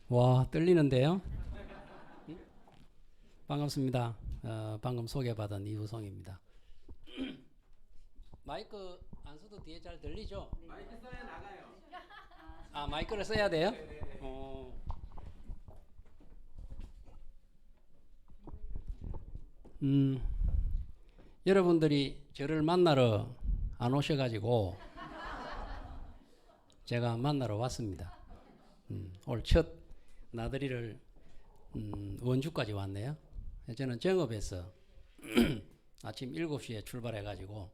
와, 떨리는데요? 반갑습니다. 방금 소개받은 이우성입니다. 마이크 안 써도 뒤에 잘 들리죠? 마이크 써야 나가요. 아, 마이크를 써야 돼요? 네네. 음, 여러분들이 저를 만나러 안 오셔가지고 제가 만나러 왔습니다. 오늘 첫 나들이를 원주까지 왔네요. 저는 정읍에서 아침 7시에 출발해가지고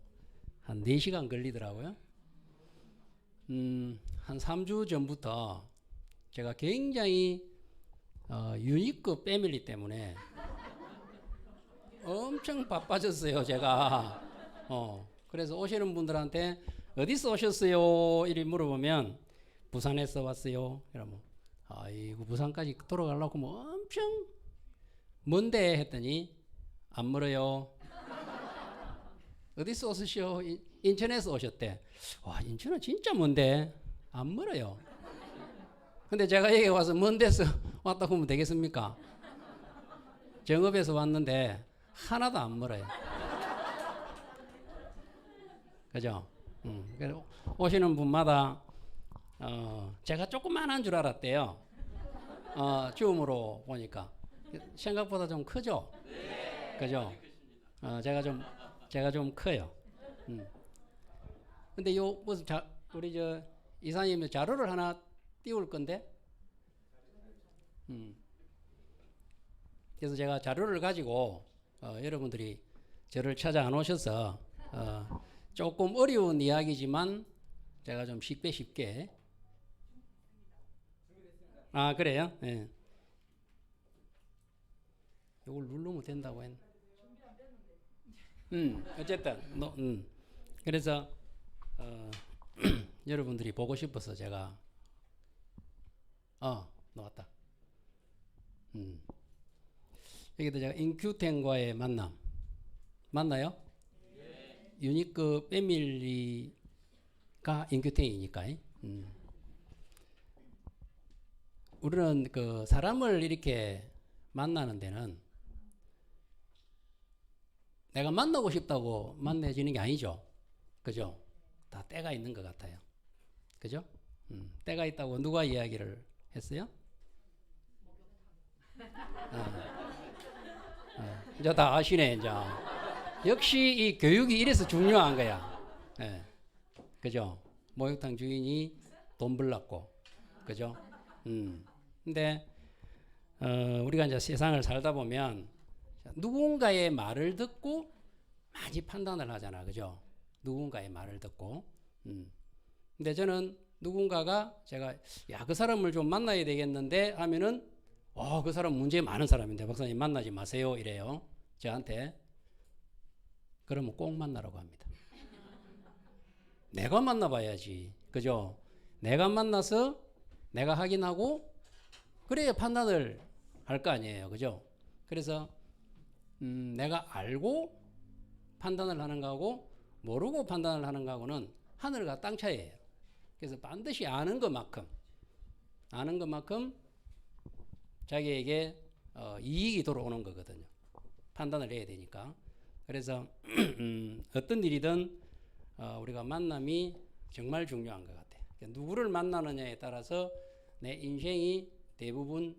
한 4시간 걸리더라고요. 한 3주 전부터 제가 굉장히 유니크 패밀리 때문에 엄청 바빠졌어요, 제가. 그래서 오시는 분들한테 어디서 오셨어요? 이리 물어보면 부산에서 왔어요. 이러면 아이고 부산까지 돌아가려고 뭐 엄청 먼데 했더니 안 멀어요. 어디서 오셨어요? 인천에서 오셨대. 와, 인천은 진짜 먼데 안 멀어요. 근데 제가 여기 와서 먼 데서 왔다고 하면 되겠습니까? 정읍에서 왔는데 하나도 안 멀어요. 그죠? 그래서 오시는 분마다 제가 조그만한 줄 알았대요. 줌으로 보니까 생각보다 좀 크죠? 네. 그죠? 제가 좀 커요. 근데 요 무슨 우리 저 이사님 자료를 하나 띄울 건데, 그래서 제가 자료를 가지고 여러분들이 저를 찾아 안 오셔서 조금 어려운 이야기지만 제가 좀 쉽게 아 그래요? 예. 이걸 누르면 된다고 했네. 어쨌든 그래서 여러분들이 보고 싶어서 제가 나왔다. 여기도 제가 인큐텐과의 만남 맞나요? 네. 유니크 패밀리가 인큐텐이니까. 우리는 그 사람을 이렇게 만나는 데는 내가 만나고 싶다고 만나지는 게 아니죠. 그죠? 다 때가 있는 것 같아요. 그죠? 때가 있다고 누가 이야기를 했어요? 이제 다 아시네, 이제. 역시 이 교육이 이래서 중요한 거야. 예. 그죠? 목욕탕 주인이 돈 벌랐고, 그죠? 근데, 우리가 이제 세상을 살다 보면 누군가의 말을 듣고 많이 판단을 하잖아. 그죠? 누군가의 말을 듣고. 근데 저는 누군가가 제가, 야, 그 사람을 좀 만나야 되겠는데 하면은, 그 사람 문제 많은 사람인데 박사님 만나지 마세요. 이래요. 저한테. 그러면 꼭 만나라고 합니다. 내가 만나봐야지. 그죠? 내가 만나서 내가 확인하고 그래야 판단을 할 거 아니에요. 그죠? 그래서 내가 알고 판단을 하는 거하고 모르고 판단을 하는 거하고는 하늘과 땅 차이예요. 그래서 반드시 아는 것만큼 자기에게 이익이 돌아오는 거거든요. 판단을 해야 되니까. 그래서 어떤 일이든 우리가 만남이 정말 중요한 것 같아요. 그러니까 누구를 만나느냐에 따라서 내 인생이 대부분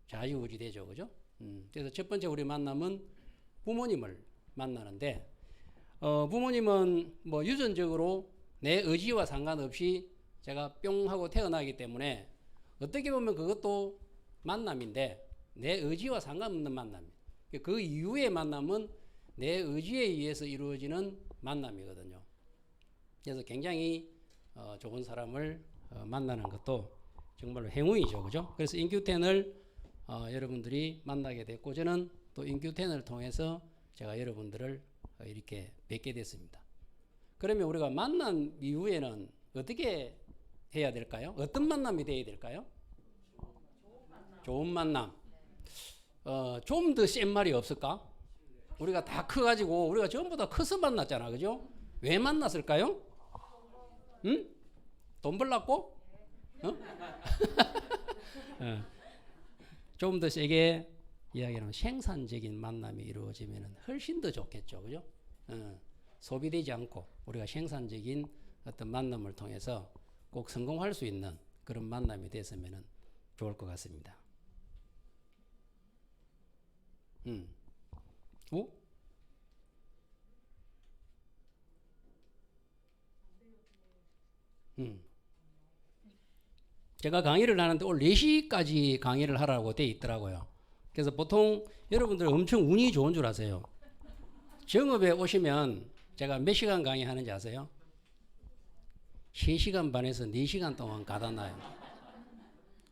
좌지우지되죠. 그죠? 그래서 첫 번째 우리 만남은 부모님을 만나는데 부모님은 뭐 유전적으로 내 의지와 상관없이 제가 뿅 하고 태어나기 때문에 어떻게 보면 그것도 만남인데 내 의지와 상관없는 만남이에요. 그 이후의 만남은 내 의지에 의해서 이루어지는 만남이거든요. 그래서 굉장히 좋은 사람을 만나는 것도 정말로 행운이죠. 그죠? 그래서 인큐텐을 여러분들이 만나게 됐고 저는 또 인큐텐을 통해서 제가 여러분들을 이렇게 뵙게 됐습니다. 그러면 우리가 만난 이후에는 어떻게 해야 될까요? 어떤 만남이 되어야 될까요? 좋은 만남. 좀 더 센 말이 없을까? 우리가 다 커가지고 우리가 전부 다 커서 만났잖아. 그죠? 왜 만났을까요? 응? 돈 벌랐고? 어? 좀 더 세게 이야기하면 생산적인 만남이 이루어지면 훨씬 더 좋겠죠. 그죠? 소비되지 않고 우리가 생산적인 어떤 만남을 통해서 꼭 성공할 수 있는 그런 만남이 됐으면 좋을 것 같습니다. 오? 제가 강의를 하는데 오늘 4시까지 강의를 하라고 돼 있더라고요. 그래서 보통 여러분들 엄청 운이 좋은 줄 아세요. 정읍에 오시면 제가 몇 시간 강의하는지 아세요? 3시간 반에서 4시간 동안 가다 놔요.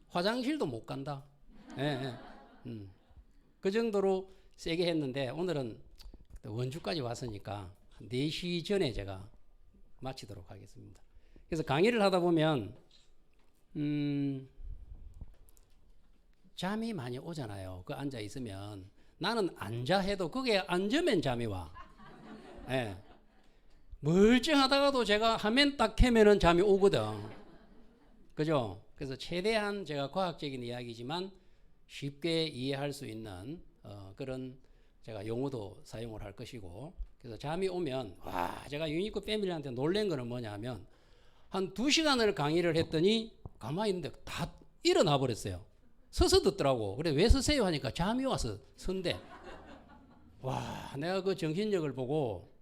화장실도 못 간다. 예, 예. 그 정도로 세게 했는데 오늘은 원주까지 왔으니까 4시 전에 제가 마치도록 하겠습니다. 그래서 강의를 하다 보면 잠이 많이 오잖아요. 그 앉아 있으면 나는 앉아 해도 그게 앉으면 잠이 와. 예. 멀쩡하다가도 제가 화면 딱 켜면은 잠이 오거든. 그죠? 그래서 최대한 제가 과학적인 이야기지만 쉽게 이해할 수 있는 그런 제가 용어도 사용을 할 것이고, 그래서 잠이 오면 와, 제가 유니크 패밀리한테 놀란 거는 뭐냐면 한 2시간을 강의를 했더니 가만히 있는데 다 일어나 버렸어요. 서서 듣더라고. 그래 왜 서세요 하니까 잠이 와서 선대. 와, 내가 그 정신력을 보고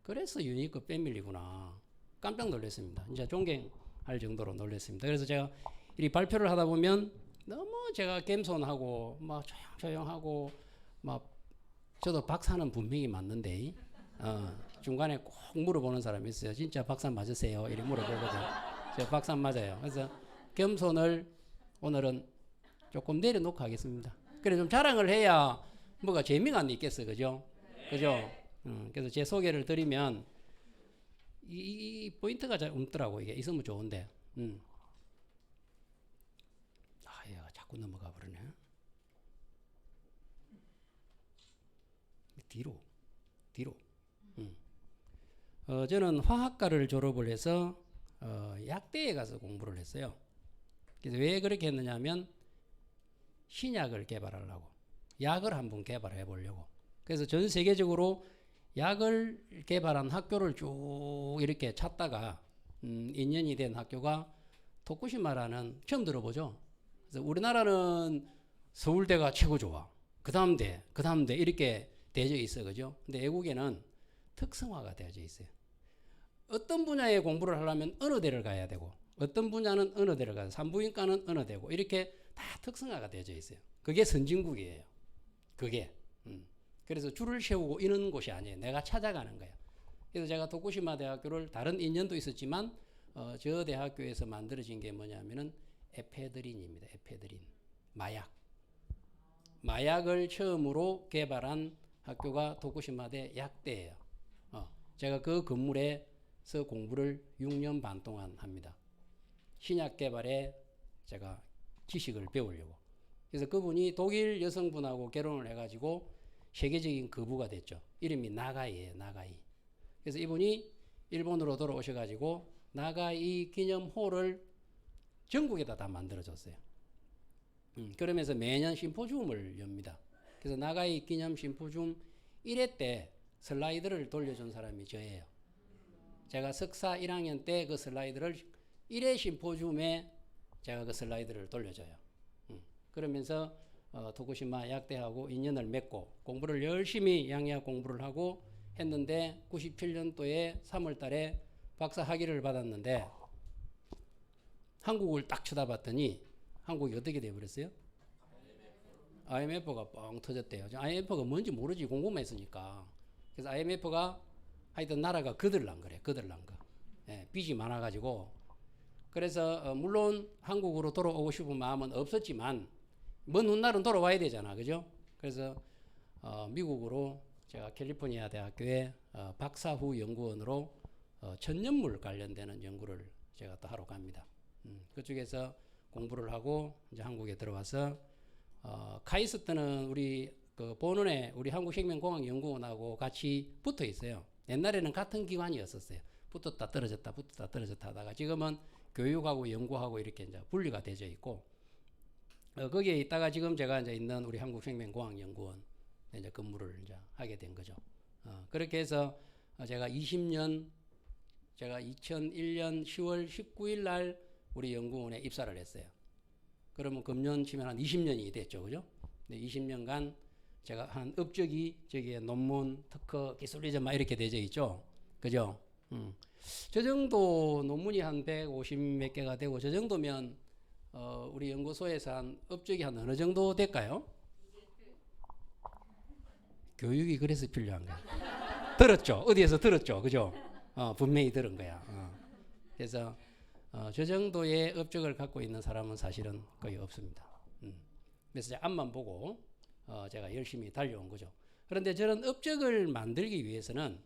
그래서 유니크 패밀리구나 깜짝 놀랐습니다. 이제 존경할 정도로 놀랐습니다. 그래서 제가 이 발표를 하다 보면 너무 제가 겸손하고 막 조용조용하고 막 저도 박사는 분명히 맞는데 중간에 꼭 물어보는 사람이 있어요. 진짜 박사 맞으세요? 이렇게 물어보거든. 제가 박사 맞아요. 그래서 겸손을 오늘은 조금 내려놓고 하겠습니다. 그래 좀 자랑을 해야 뭐가 재미가 안 있겠어, 그죠? 그죠? 그래서 제 소개를 드리면 이 포인트가 잘 없더라고. 이게 있으면 좋은데. 얘가 자꾸 넘어가 버리네. 뒤로. 저는 화학과를 졸업을 해서 약대에 가서 공부를 했어요. 그래서 왜 그렇게 했느냐면 신약을 개발하려고, 약을 한번 개발해 보려고. 그래서 전 세계적으로 약을 개발한 학교를 쭉 이렇게 찾다가 인연이 된 학교가 토쿠시마라는, 처음 들어보죠? 그래서 우리나라는 서울대가 최고 좋아. 그 다음 대 이렇게 되어져 있어, 그죠? 근데 외국에는 특성화가 되어져 있어요. 어떤 분야의 공부를 하려면 어느 대를 가야 되고, 어떤 분야는 어느 데를 가서 산부인과는 어느 데고, 이렇게 다 특성화가 되어져 있어요. 그게 선진국이에요. 그게. 그래서 줄을 세우고 이런 곳이 아니에요. 내가 찾아가는 거예요. 그래서 제가 도쿠시마 대학교를 다른 인연도 있었지만 저 대학교에서 만들어진 게 뭐냐면은 에페드린입니다. 에페드린. 마약을 처음으로 개발한 학교가 도쿠시마대 약대예요. 제가 그 건물에서 공부를 6년 반 동안 합니다. 신약 개발에 제가 지식을 배우려고. 그래서 그분이 독일 여성분하고 결혼을 해가지고 세계적인 거부가 됐죠. 이름이 나가이예요. 나가이. 그래서 이분이 일본으로 돌아오셔가지고 나가이 기념홀을 전국에다 다 만들어줬어요. 그러면서 매년 심포지움을 엽니다. 그래서 나가이 기념 심포지움 1회 때 슬라이드를 돌려준 사람이 저예요. 제가 석사 1학년 때 그 슬라이드를 1회 심포지움에 제가 그 슬라이드를 돌려줘요. 그러면서 도쿠시마 약대하고 인연을 맺고 공부를 열심히 양의학 공부를 하고 했는데 97년도에 3월 달에 박사 학위를 받았는데 한국을 딱 쳐다봤더니 한국이 어떻게 돼버렸어요? IMF가 뻥 터졌대요. IMF가 뭔지 모르지, 공부만 했으니까. 그래서 IMF가 하여튼 나라가 거들난 거래. 거들난 거. 예, 빚이 많아가지고. 그래서 물론 한국으로 돌아오고 싶은 마음은 없었지만 먼 훗날은 돌아와야 되잖아, 그죠? 그래서 미국으로 제가 캘리포니아 대학교에 박사후 연구원으로 천연물 관련되는 연구를 제가 또 하러 갑니다. 그쪽에서 공부를 하고 이제 한국에 들어와서 카이스트는 우리 그 본원에 우리 한국생명공학연구원하고 같이 붙어 있어요. 옛날에는 같은 기관이었었어요. 붙었다 떨어졌다 하다가 지금은 교육하고 연구하고 이렇게 이제 분리가 되어 있고, 거기에 있다가 지금 제가 이제 있는 우리 한국생명공학연구원 이제 근무를 이제 하게 된 거죠. 그렇게 해서 제가 20년, 제가 2001년 10월 19일 날 우리 연구원에 입사를 했어요. 그러면 금년 치면 한 20년이 됐죠, 그죠? 네, 20년간 제가 한 업적이 저기에 논문, 특허, 기술이전 막 이렇게 되어 있죠, 그죠? 저 정도 논문이 한 150 몇 개가 되고 저 정도면 우리 연구소에서 한 업적이 한 어느 정도 될까요? 교육이 그래서 필요한 거야. 들었죠? 어디에서 들었죠? 그죠? 분명히 들은 거야. 그래서 저 정도의 업적을 갖고 있는 사람은 사실은 거의 없습니다. 그래서 앞만 보고 제가 열심히 달려온 거죠. 그런데 저런 업적을 만들기 위해서는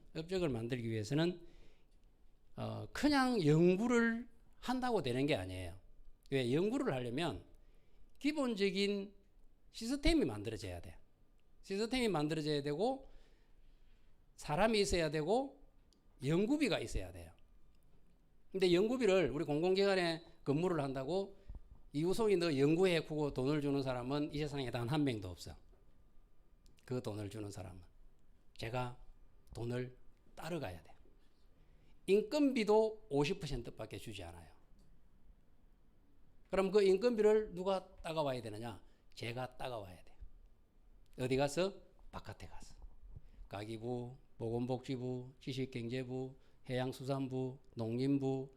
그냥 연구를 한다고 되는 게 아니에요. 왜? 연구를 하려면 기본적인 시스템이 만들어져야 돼. 시스템이 만들어져야 되고 사람이 있어야 되고 연구비가 있어야 돼요. 근데 연구비를 우리 공공기관에 근무를 한다고 이우송이 너 연구해 구고 돈을 주는 사람은 이 세상에 단 한 명도 없어. 그 돈을 주는 사람은 제가 돈을 따라가야 돼. 인건비도 50%밖에 주지 않아요. 그럼 그 인건비를 누가 따가와야 되느냐? 제가 따가와야 돼. 어디 가서? 바깥에 가서. 가기부, 보건복지부, 지식경제부, 해양수산부, 농림부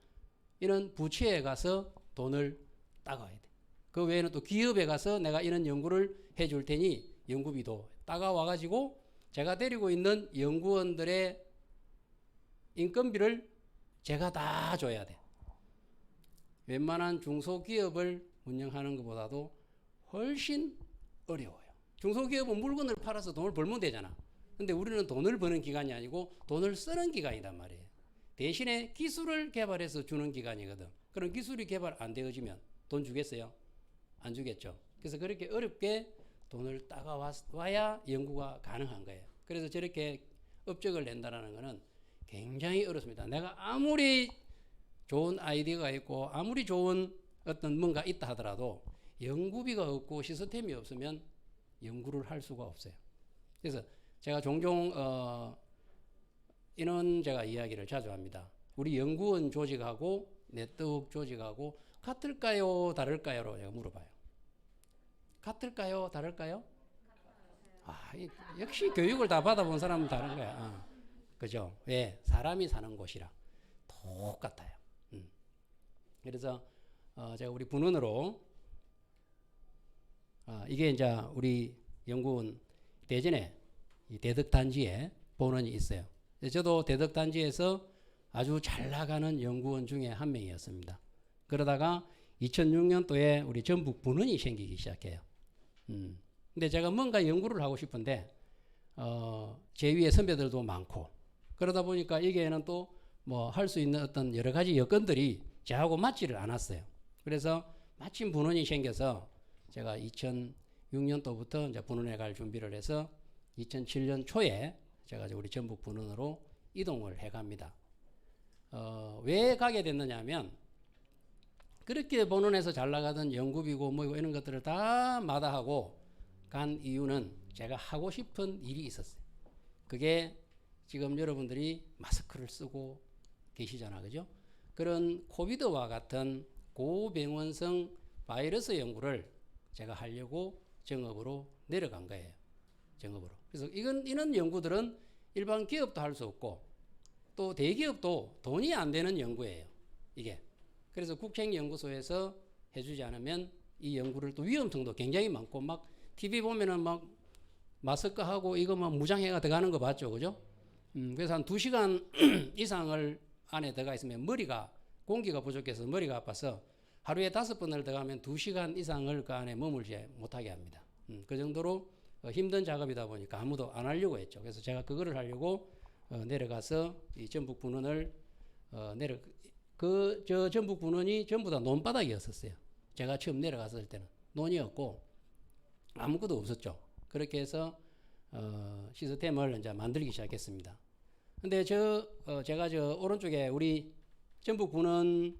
이런 부처에 가서 돈을 따가와야 돼. 그 외에는 또 기업에 가서 내가 이런 연구를 해줄 테니 연구비도 따가와 가지고 제가 데리고 있는 연구원들의 인건비를 제가 다 줘야 돼. 웬만한 중소기업을 운영하는 것보다도 훨씬 어려워요. 중소기업은 물건을 팔아서 돈을 벌면 되잖아. 근데 우리는 돈을 버는 기관이 아니고 돈을 쓰는 기관이란 말이에요. 대신에 기술을 개발해서 주는 기관이거든. 그럼 기술이 개발 안 되어지면 돈 주겠어요? 안 주겠죠. 그래서 그렇게 어렵게 돈을 따가와야 연구가 가능한 거예요. 그래서 저렇게 업적을 낸다는 것은 굉장히 어렵습니다. 내가 아무리 좋은 아이디어가 있고 아무리 좋은 어떤 뭔가 있다 하더라도 연구비가 없고 시스템이 없으면 연구를 할 수가 없어요. 그래서 제가 종종 이런 제가 이야기를 자주 합니다. 우리 연구원 조직하고 네트워크 조직하고 같을까요? 다를까요?로 제가 물어봐요. 같을까요? 다를까요? 역시 교육을 다 받아본 사람은 다른 거야. 그죠? 왜? 사람이 사는 곳이라 똑같아요. 그래서 제가 우리 분원으로 이게 이제 우리 연구원 대전에 이 대덕단지에 본원이 있어요. 저도 대덕단지에서 아주 잘 나가는 연구원 중에 한 명이었습니다. 그러다가 2006년도에 우리 전북 분원이 생기기 시작해요. 근데 제가 뭔가 연구를 하고 싶은데 제 위에 선배들도 많고 그러다 보니까 여기에는 또 뭐 할 수 있는 어떤 여러 가지 여건들이 저하고 맞지를 않았어요. 그래서 마침 분원이 생겨서 제가 2006년도부터 이제 분원에 갈 준비를 해서 2007년 초에 제가 우리 전북 분원으로 이동을 해갑니다. 왜 가게 됐느냐 하면 그렇게 분원에서 잘 나가던 연구비고 뭐고 이런 것들을 다 마다하고 간 이유는 제가 하고 싶은 일이 있었어요. 그게 지금 여러분들이 마스크를 쓰고 계시잖아, 그죠? 그런 코비드와 같은 고병원성 바이러스 연구를 제가 하려고 정업으로 내려간 거예요. 정업으로. 그래서 이런 연구들은 일반 기업도 할 수 없고 또 대기업도 돈이 안 되는 연구예요. 이게. 그래서 국책연구소에서 해주지 않으면 이 연구를 또 위험성도 굉장히 많고 막 TV 보면은 막 마스크하고 이거 막 무장해가 들어가는 거 봤죠, 그죠? 그래서 한 2시간 이상을 안에 들어가 있으면 공기가 부족해서 머리가 아파서 하루에 5번을 들어가면 2시간 이상을 그 안에 머물지 못하게 합니다. 그 정도로 힘든 작업이다 보니까 아무도 안 하려고 했죠. 그래서 제가 그거를 하려고 내려가서 이 전북 분원을 저 전북 분원이 전부 다 논바닥이었었어요. 제가 처음 내려갔을 때는 논이었고 아무것도 없었죠. 그렇게 해서 시스템을 이제 만들기 시작했습니다. 근데 제가 오른쪽에 우리 전북 분원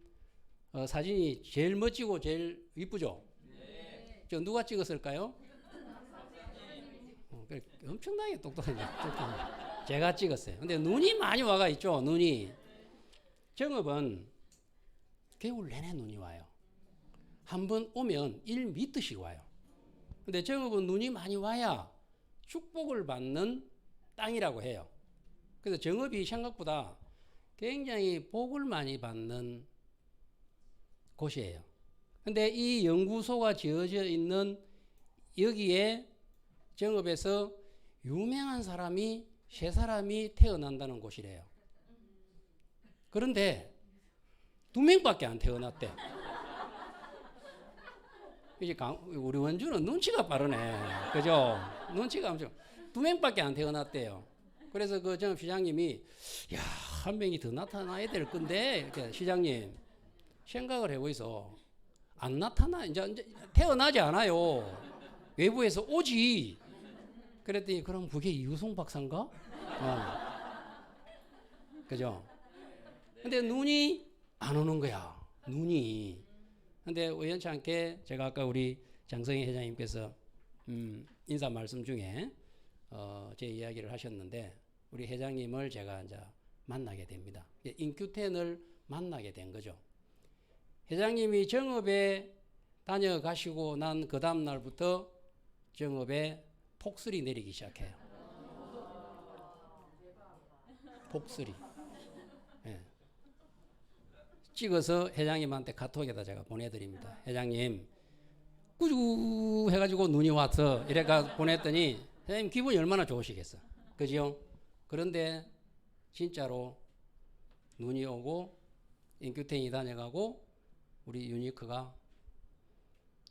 사진이 제일 멋지고 제일 이쁘죠? 네. 저 누가 찍었을까요? 엄청나게 똑똑하죠. 제가 찍었어요. 근데 눈이 많이 와가 있죠. 눈이. 정읍은 겨울 내내 눈이 와요. 한 번 오면 1m씩 와요. 근데 정읍은 눈이 많이 와야 축복을 받는 땅이라고 해요. 그래서 정읍이 생각보다 굉장히 복을 많이 받는 곳이에요. 근데 이 연구소가 지어져 있는 여기에 정읍에서 유명한 사람이 3사람이 태어난다는 곳이래요. 그런데 2명밖에 안 태어났대. 이제 우리 원주는 눈치가 빠르네. 그죠? 눈치가 엄청. 2명밖에 안 태어났대요. 그래서 그 정읍 시장님이 야, 한 명이 더 나타나야 될 건데 시장님 생각을 해보이소. 안 나타나 이제 태어나지 않아요. 외부에서 오지. 그랬더니 그럼 그게 이우송 박사인가? 그죠? 근데 눈이 안 오는 거야. 눈이. 근데 우연치 않게 제가 아까 우리 장성희 회장님께서 인사 말씀 중에 제 이야기를 하셨는데 우리 회장님을 제가 이제 만나게 됩니다. 인큐텐을 만나게 된 거죠. 회장님이 정읍에 다녀가시고 난 그 다음 날부터 정읍에 폭설이 내리기 시작해요. 폭설이. 네. 찍어서 회장님한테 카톡에다 제가 보내드립니다. 회장님 꾸주 해가지고 눈이 와서 이래가 보냈더니 회장님 기분이 얼마나 좋으시겠어. 그죠? 그런데 진짜로 눈이 오고 인큐텐이 다녀가고 우리 유니크가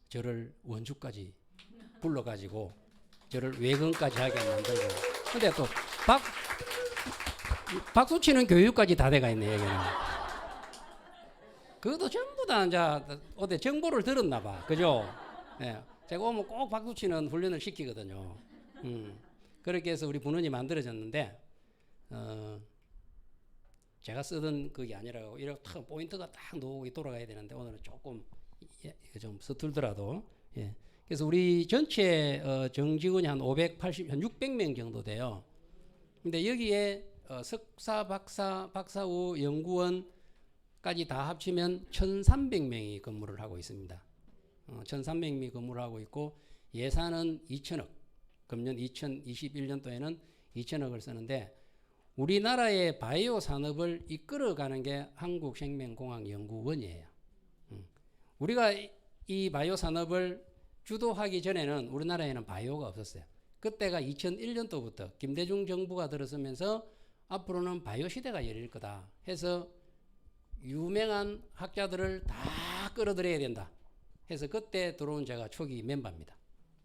저를 원주까지 불러가지고 저를 외근까지 하게 만들고 근데 또 박수 치는 교육까지 다 돼가 있네 여기는. 그것도 전부 다 이제 어디 정보를 들었나 봐. 그죠? 네. 제가 오면 꼭 박수 치는 훈련을 시키거든요. 그렇게 해서 우리 분원이 만들어졌는데 제가 쓰던 그게 아니라 이렇게 탁 포인트가 딱 돌아가야 되는데 오늘은 조금 좀 서툴더라도 예. 그래서 우리 전체 정직원이 한 580, 한 600명 정도 돼요. 근데 여기에 석사, 박사 후 연구원까지 다 합치면 1,300명이 근무를 하고 있습니다. 1,300명이 근무를 하고 있고 예산은 2천억. 금년 2021년도에는 2천억을 쓰는데 우리나라의 바이오 산업을 이끌어가는 게 한국생명공학연구원이에요. 우리가 이 바이오 산업을 주도하기 전에는 우리나라에는 바이오가 없었어요. 그때가 2001년도부터 김대중 정부가 들어서면서 앞으로는 바이오 시대가 열릴 거다 해서 유명한 학자들을 다 끌어들여야 된다 해서 그때 들어온 제가 초기 멤버입니다.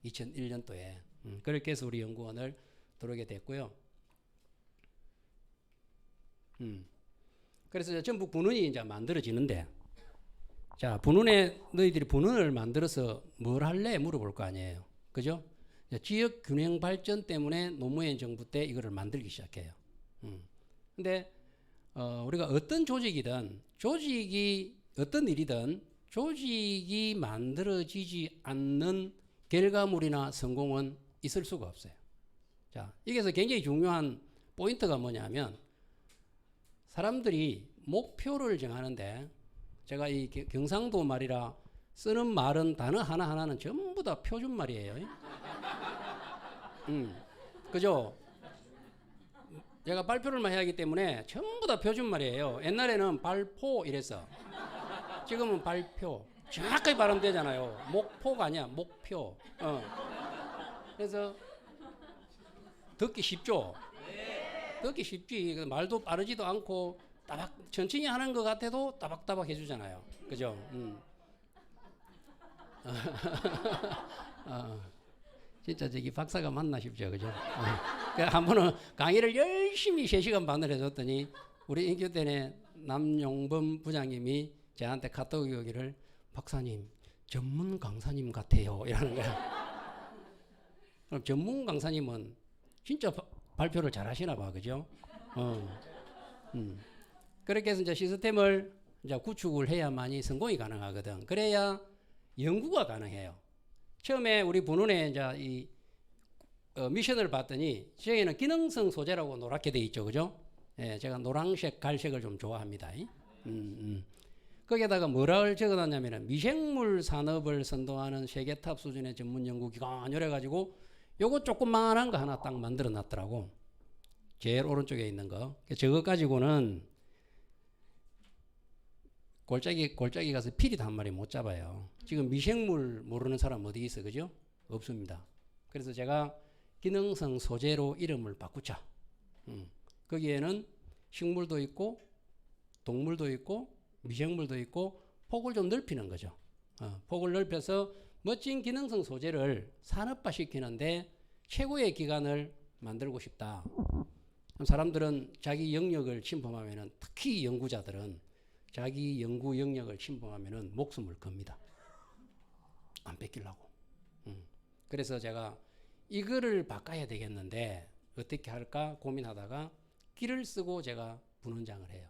2001년도에. 그렇게 해서 우리 연구원을 들어오게 됐고요. 그래서 전북 분원이 이제 만들어지는데 자, 분원에 너희들이 분원을 만들어서 뭘 할래? 물어볼 거 아니에요. 그죠? 지역 균형 발전 때문에 노무현 정부 때 이거를 만들기 시작해요. 근데 우리가 어떤 조직이든 어떤 일이든 조직이 만들어지지 않는 결과물이나 성공은 있을 수가 없어요. 자, 여기서 굉장히 중요한 포인트가 뭐냐면 사람들이 목표를 정하는데 제가 이 경상도 말이라 쓰는 말은 단어 하나하나는 전부 다 표준 말이에요. 그죠? 제가 발표를 많이 하기 때문에 전부 다 표준 말이에요. 옛날에는 발포 이랬어. 지금은 발표. 정확하게 발음되잖아요. 목포가 아니야. 목표. 그래서 듣기 쉽죠? 듣기 쉽지. 말도 빠르지도 않고 따박 천천히 하는 것 같아도 따박따박 해주잖아요. 그죠? 진짜 저기 박사가 맞나 싶죠. 그죠? 한 번은 강의를 열심히 3시간 반을 해줬더니 우리 인큐텐의 남용범 부장님이 저한테 카톡이 오기를 박사님 전문 강사님 같아요 이러는 거야. 그럼 전문 강사님은 진짜 발표를 잘 하시나 봐. 그죠? 그렇게 해서 이제 시스템을 이제 구축을 해야만이 성공이 가능하거든. 그래야 연구가 가능해요. 처음에 우리 본원에 이제 이 미션을 봤더니 저기는 기능성 소재라고 노랗게 돼 있죠, 그죠? 예, 제가 노란색, 갈색을 좀 좋아합니다. 거기에다가 뭐라고 적어놨냐면은 미생물 산업을 선도하는 세계탑 수준의 전문 연구기관 이래 가지고 요거 조그만한 거 하나 딱 만들어 놨더라고. 제일 오른쪽에 있는 거. 저거 가지고는 골짜기 가서 피리도 한 마리 못 잡아요. 지금 미생물 모르는 사람 어디 있어, 그죠? 없습니다. 그래서 제가 기능성 소재로 이름을 바꾸자. 거기에는 식물도 있고 동물도 있고 미생물도 있고 폭을 좀 넓히는 거죠. 폭을 넓혀서 멋진 기능성 소재를 산업화시키는데 최고의 기관을 만들고 싶다. 사람들은 자기 영역을 침범하면은, 특히 연구자들은 자기 연구 영역을 침범하면은 목숨을 겁니다. 안 뺏기려고. 그래서 제가 이거를 바꿔야 되겠는데 어떻게 할까 고민하다가 기를 쓰고 제가 분원장을 해요.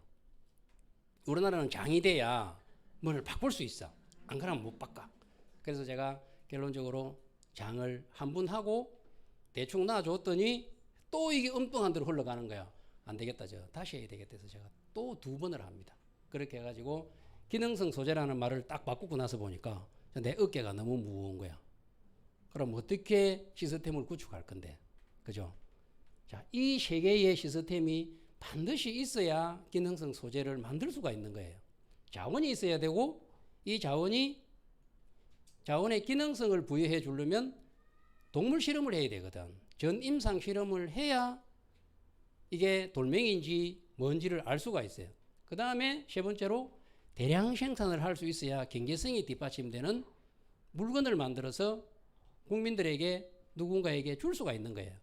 우리나라는 장이 돼야 뭐를 바꿀 수 있어. 안 그러면 못 바꿔. 그래서 제가 결론적으로 장을 한 분 하고 대충 놔줬더니 또 이게 엉뚱한 대로 흘러가는 거야. 안 되겠다. 다시 해야 되겠다 해서 제가 또 2번을 합니다. 그렇게 해가지고 기능성 소재라는 말을 딱 바꾸고 나서 보니까 내 어깨가 너무 무거운 거야. 그럼 어떻게 시스템을 구축할 건데, 그죠? 자, 이 세 개의 시스템이 반드시 있어야 기능성 소재를 만들 수가 있는 거예요. 자원이 있어야 되고, 이 자원의 기능성을 부여해 주려면 동물 실험을 해야 되거든. 전임상 실험을 해야 이게 돌멩이인지 뭔지를 알 수가 있어요. 그 다음에 세 번째로 대량 생산을 할 수 있어야 경제성이 뒷받침되는 물건을 만들어서 국민들에게 누군가에게 줄 수가 있는 거예요.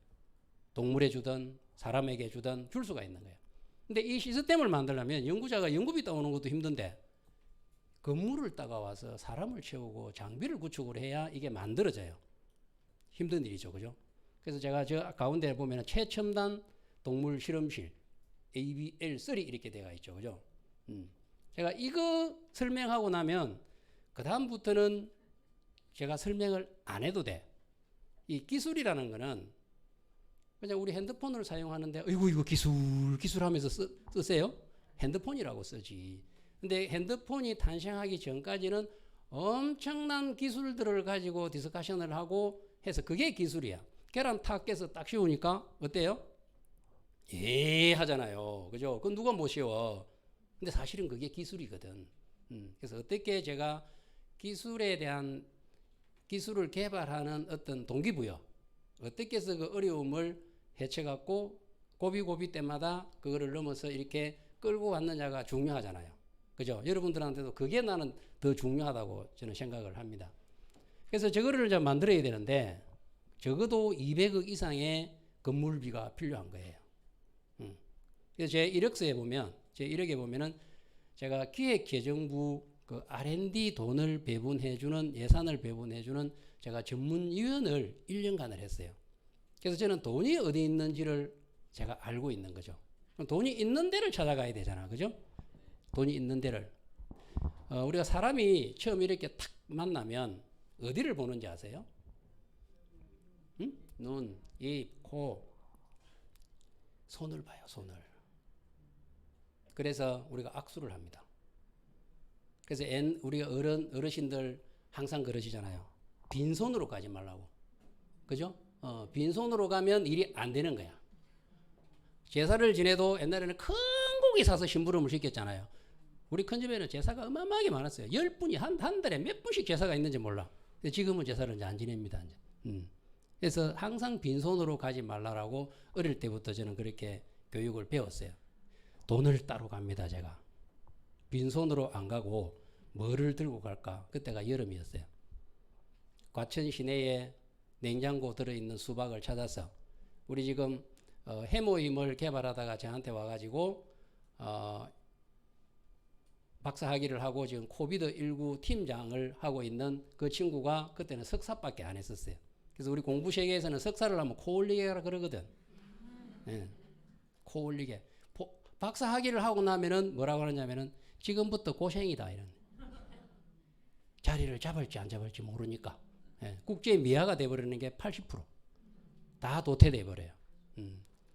동물에 주든 사람에게 주든 줄 수가 있는 거예요. 근데 이 시스템을 만들려면 연구자가 연구비 따오는 것도 힘든데 건물을 따가와서 사람을 채우고 장비를 구축을 해야 이게 만들어져요. 힘든 일이죠, 그죠? 그래서 제가 저 가운데 보면 최첨단 동물 실험실 ABL3 이렇게 되어 있죠, 그죠? 제가 이거 설명하고 나면 그 다음부터는 제가 설명을 안 해도 돼. 이 기술이라는 거는 그냥 우리 핸드폰을 사용하는데 어이구 이거 기술 하면서 쓰세요? 핸드폰이라고 쓰지. 근데 핸드폰이 탄생하기 전까지는 엄청난 기술들을 가지고 디스커션을 하고 해서 그게 기술이야. 계란 탁 깨서 딱 씌우니까 어때요? 예 하잖아요. 그죠? 그건 누가 못 씌워. 근데 사실은 그게 기술이거든. 그래서 어떻게 제가 기술에 대한 기술을 개발하는 어떤 동기부여, 어떻게 해서 그 어려움을 헤쳐갖고 고비고비 때마다 그거를 넘어서 이렇게 끌고 왔느냐가 중요하잖아요. 그죠? 여러분들한테도 그게 나는 더 중요하다고 저는 생각을 합니다. 그래서 저거를 이제 만들어야 되는데 적어도 200억 이상의 건물비가 필요한 거예요. 그래서 제 이력서에 보면, 제 이력에 보면은 제가 기획재정부 그 R&D 돈을 배분해주는, 예산을 배분해주는 제가 전문위원을 1년간을 했어요. 그래서 저는 돈이 어디 있는지를 제가 알고 있는 거죠. 돈이 있는 데를 찾아가야 되잖아. 그죠? 돈이 있는 데를. 우리가 사람이 처음 이렇게 탁 만나면 어디를 보는지 아세요? 눈, 입, 코, 손을 봐요, 손을. 그래서 우리가 악수를 합니다. 그래서 우리가 어르신들 항상 그러시잖아요. 빈손으로 가지 말라고. 그죠? 빈손으로 가면 일이 안 되는 거야. 제사를 지내도 옛날에는 큰 고기 사서 심부름을 시켰잖아요. 우리 큰 집에는 제사가 어마어마하게 많았어요. 10분이 한 달에 몇 분씩 제사가 있는지 몰라. 근데 지금은 제사를 이제 안 지냅니다. 이제. 그래서 항상 빈손으로 가지 말라라고 어릴 때부터 저는 그렇게 교육을 배웠어요. 돈을 따로 갑니다, 제가. 빈손으로 안 가고 뭐를 들고 갈까? 그때가 여름이었어요. 과천 시내에 냉장고 들어있는 수박을 찾아서 우리 지금 해모임을 개발하다가 저한테 와가지고 박사학위를 하고 지금 코비드19 팀장을 하고 있는 그 친구가 그때는 석사밖에 안 했었어요. 그래서 우리 공부 세계에서는 석사를 하면 코 올리게라 그러거든. 네. 코 올리게. 박사학위를 하고 나면은 뭐라고 하느냐면은 지금부터 고생이다 이런. 자리를 잡을지 안 잡을지 모르니까. 예, 국제 미화가 돼버리는 게 80%다 도태돼 버려요.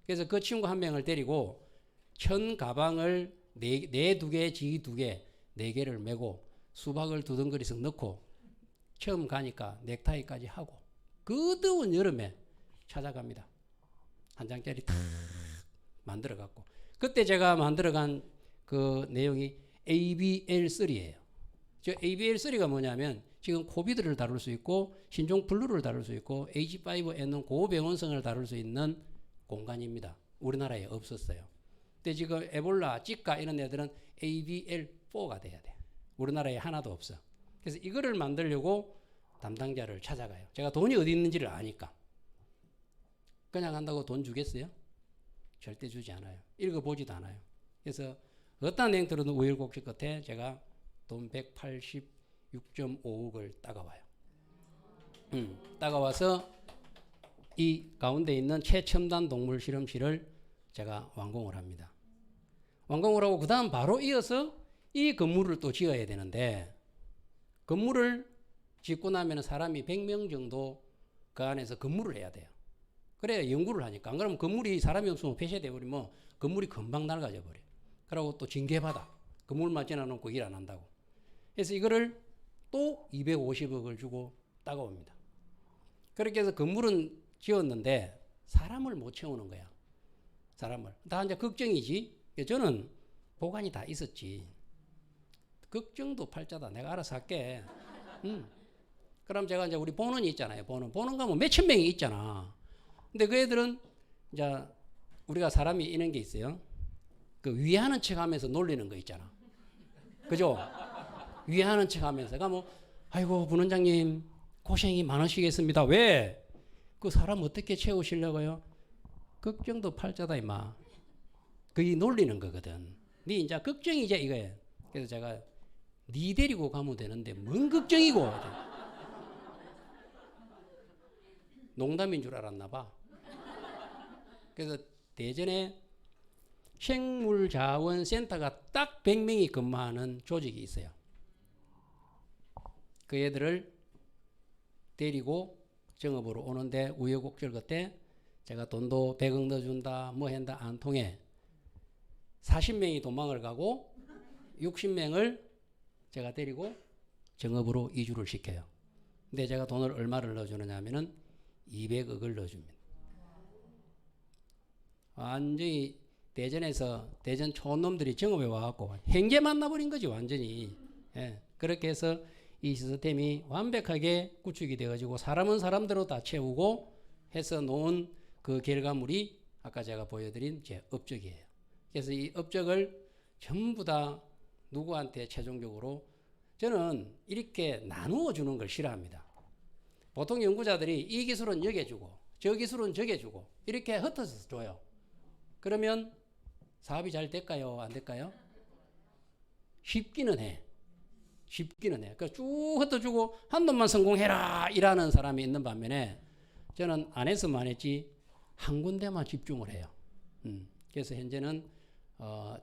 그래서 그 친구 한 명을 데리고 천 가방을 네 두 개, 지 두 개, 네 개를 메고 수박을 두 덩그리씩 넣고 처음 가니까 넥타이까지 하고 그 더운 여름에 찾아갑니다. 한 장짜리 탁 만들어 갖고 그때 제가 만들어간 그 내용이 ABL3예요. 저 ABL3가 뭐냐면 지금 코비드를 다룰 수 있고 신종 플루를 다룰 수 있고 H5N1 고병원성을 다룰 수 있는 공간입니다. 우리나라에 없었어요. 근데 지금 에볼라, 지카 이런 애들은 ABL4가 돼야 돼. 우리나라에 하나도 없어. 그래서 이거를 만들려고 담당자를 찾아가요. 제가 돈이 어디 있는지를 아니까. 그냥 한다고 돈 주겠어요? 절대 주지 않아요. 읽어보지도 않아요. 그래서 어떤 행태로든 우여곡절 끝에 제가 돈 186.5억을 따가와요. 따가와서 이 가운데 있는 최첨단 동물 실험실을 제가 완공을 합니다. 완공을 하고 그 다음 바로 이어서 이 건물을 또 지어야 되는데 건물을 짓고 나면 사람이 100명 정도 그 안에서 근무를 해야 돼요. 그래야 연구를 하니까. 안 그러면 건물이 사람이 없으면 폐쇄돼 버리면 건물이 금방 낡아져 버려요. 그러고 또 징계받아. 건물만 지어놓고 일 안 한다고. 그래서 이거를 또 250억을 주고 따가옵니다. 그렇게 해서 건물은 지었는데 사람을 못 채우는 거야. 사람을. 다 이제 걱정이지. 저는 보관이 다 있었지. 걱정도 팔자다. 내가 알아서 할게. 그럼 제가 이제 우리 보는이 있잖아요. 보는 가면 몇천 명이 있잖아. 근데 그 애들은 이제 우리가 사람이 이런 게 있어요. 그 위하는 척 하면서 놀리는 거 있잖아. 그죠? 위하는 척 하면서. 뭐, 아이고, 부원장님, 고생이 많으시겠습니다. 왜? 그 사람 어떻게 채우시려고요? 걱정도 팔자다, 임마. 그게 놀리는 거거든. 네, 이제 걱정이 이제 이거예요. 그래서 제가 네 데리고 가면 되는데, 뭔 걱정이고. 농담인 줄 알았나 봐. 그래서 대전에 생물자원센터가 딱 100명이 근무하는 조직이 있어요. 그 애들을 데리고 정읍으로 오는데 우여곡절 끝에 제가 돈도 100억 넣어준다 뭐 한다 안 통해 40명이 도망을 가고 60명을 제가 데리고 정읍으로 이주를 시켜요. 근데 제가 돈을 얼마를 넣어주느냐 하면은 200억을 넣어줍니다. 완전히 대전에서 대전 촌놈들이 정읍에 와갖고 행제 만나버린 거지 완전히. 예, 그렇게 해서 이 시스템이 완벽하게 구축이 되어가지고 사람은 사람대로 다 채우고 해서 놓은 그 결과물이 아까 제가 보여드린 제 업적이에요. 그래서 이 업적을 전부 다 누구한테 최종적으로 저는 이렇게 나누어 주는 걸 싫어합니다. 보통 연구자들이 이 기술은 여기에 주고 저 기술은 저기에 주고 이렇게 흩어져서 줘요. 그러면 사업이 잘 될까요? 안 될까요? 쉽기는 해. 쉽기는 해. 그러니까 쭉 흩어주고 한 놈만 성공해라 이라는 사람이 있는 반면에 저는 안 했으면 안 했지 한 군데만 집중을 해요. 그래서 현재는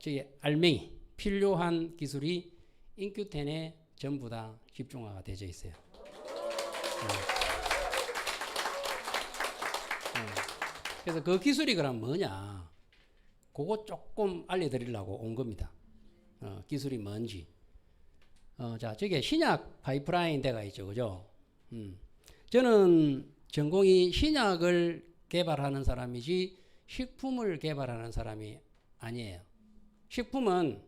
저기 알맹이 필요한 기술이 인큐텐에 전부 다 집중화가 되어 있어요. 그래서 그 기술이 그럼 뭐냐? 그거 조금 알려드리려고 온 겁니다. 기술이 뭔지. 자, 저게 신약 파이프라인 대가 있죠, 그죠? 저는 전공이 신약을 개발하는 사람이지 식품을 개발하는 사람이 아니에요. 식품은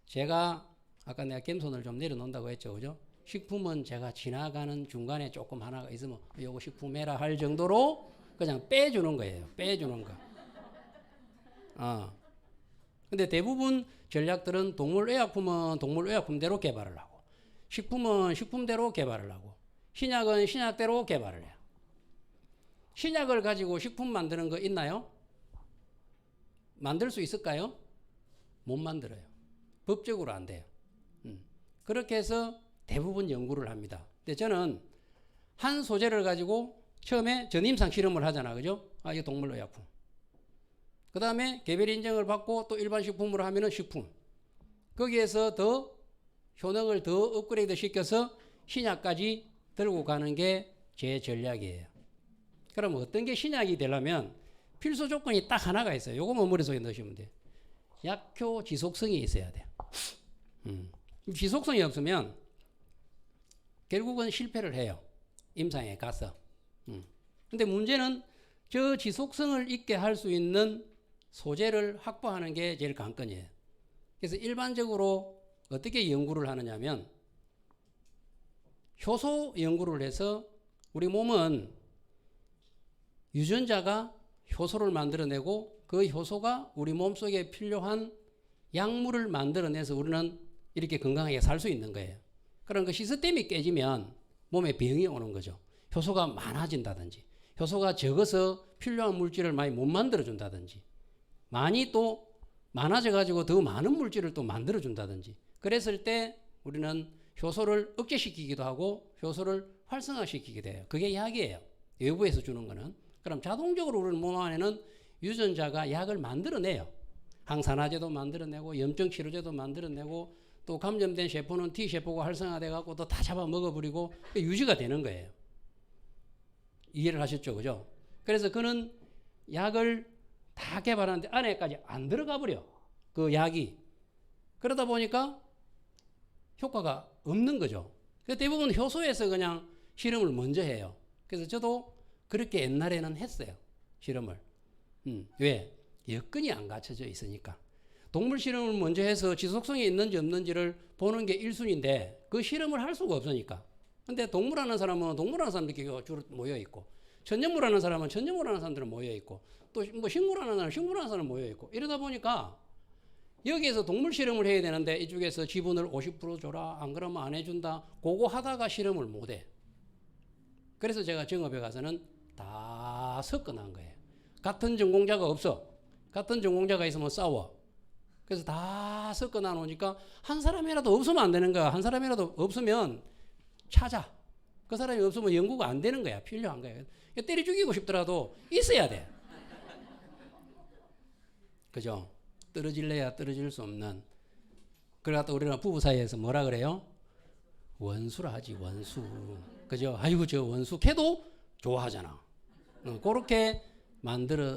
제가 아까 내가 겸손을 좀 내려놓는다고 했죠, 그죠? 식품은 제가 지나가는 중간에 조금 하나가 있으면 요거 식품해라 할 정도로 그냥 빼주는 거예요. 빼주는 거. 근데 대부분 전략들은 동물의약품은 동물의약품대로 개발을 하고 식품은 식품대로 개발을 하고 신약은 신약대로 개발을 해요. 신약을 가지고 식품 만드는 거 있나요? 만들 수 있을까요? 못 만들어요. 법적으로 안 돼요. 그렇게 해서 대부분 연구를 합니다. 근데 저는 한 소재를 가지고 처음에 전임상 실험을 하잖아. 그죠? 이거 동물의약품. 그 다음에 개별 인정을 받고 또 일반 식품으로 하면은 식품. 거기에서 더 효능을 더 업그레이드 시켜서 신약까지 들고 가는 게 제 전략이에요. 그럼 어떤 게 신약이 되려면 필수 조건이 딱 하나가 있어요. 요거만 머릿속에 넣으시면 돼요. 약효 지속성이 있어야 돼요. 지속성이 없으면 결국은 실패를 해요. 임상에 가서. 근데 문제는 저 지속성을 있게 할 수 있는 소재를 확보하는 게 제일 관건이에요. 그래서 일반적으로 어떻게 연구를 하느냐면 효소 연구를 해서 우리 몸은 유전자가 효소를 만들어내고 그 효소가 우리 몸속에 필요한 약물을 만들어내서 우리는 이렇게 건강하게 살 수 있는 거예요. 그럼 그 시스템이 깨지면 몸에 병이 오는 거죠. 효소가 많아진다든지 효소가 적어서 필요한 물질을 많이 못 만들어준다든지 많이 또 많아져 가지고 더 많은 물질을 또 만들어준다든지 그랬을 때 우리는 효소를 억제시키기도 하고 효소를 활성화시키기도 해요. 그게 약이에요. 외부에서 주는 거는. 그럼 자동적으로 우리 몸 안에는 유전자가 약을 만들어내요. 항산화제도 만들어내고 염증 치료제도 만들어내고 또 감염된 세포는 T세포가 활성화돼 갖고 또 다 잡아 먹어버리고 유지가 되는 거예요. 이해를 하셨죠? 그죠? 그래서 그는 약을 다 개발하는데 안에까지 안 들어가 버려. 그 약이. 그러다 보니까 효과가 없는 거죠. 대부분 효소에서 그냥 실험을 먼저 해요. 그래서 저도 그렇게 옛날에는 했어요. 실험을. 왜? 여건이 안 갖춰져 있으니까. 동물 실험을 먼저 해서 지속성이 있는지 없는지를 보는 게 1순위인데 그 실험을 할 수가 없으니까. 근데 동물하는 사람은 동물하는 사람들끼리 주로 모여 있고 천연물하는 사람은 천연물하는 사람들은 모여 있고 또 뭐 식물하는 사람은 식물하는 사람 모여 있고 이러다 보니까 여기에서 동물 실험을 해야 되는데 이쪽에서 지분을 50% 줘라 안 그러면 안 해준다 그거 하다가 실험을 못 해. 그래서 제가 정업에 가서는 다 섞어놓은 거예요. 같은 전공자가 없어. 같은 전공자가 있으면 싸워. 그래서 다 섞어 놔놓으니까 한 사람이라도 없으면 안 되는 거야. 한 사람이라도 없으면 찾아. 그 사람이 없으면 연구가 안 되는 거야. 필요한 거야. 때려 죽이고 싶더라도 있어야 돼. 그죠? 떨어질래야 떨어질 수 없는. 그러다 우리는 부부 사이에서 뭐라 그래요? 원수라 하지, 원수. 그죠? 아이고, 저 원수 걔도 좋아하잖아. 그렇게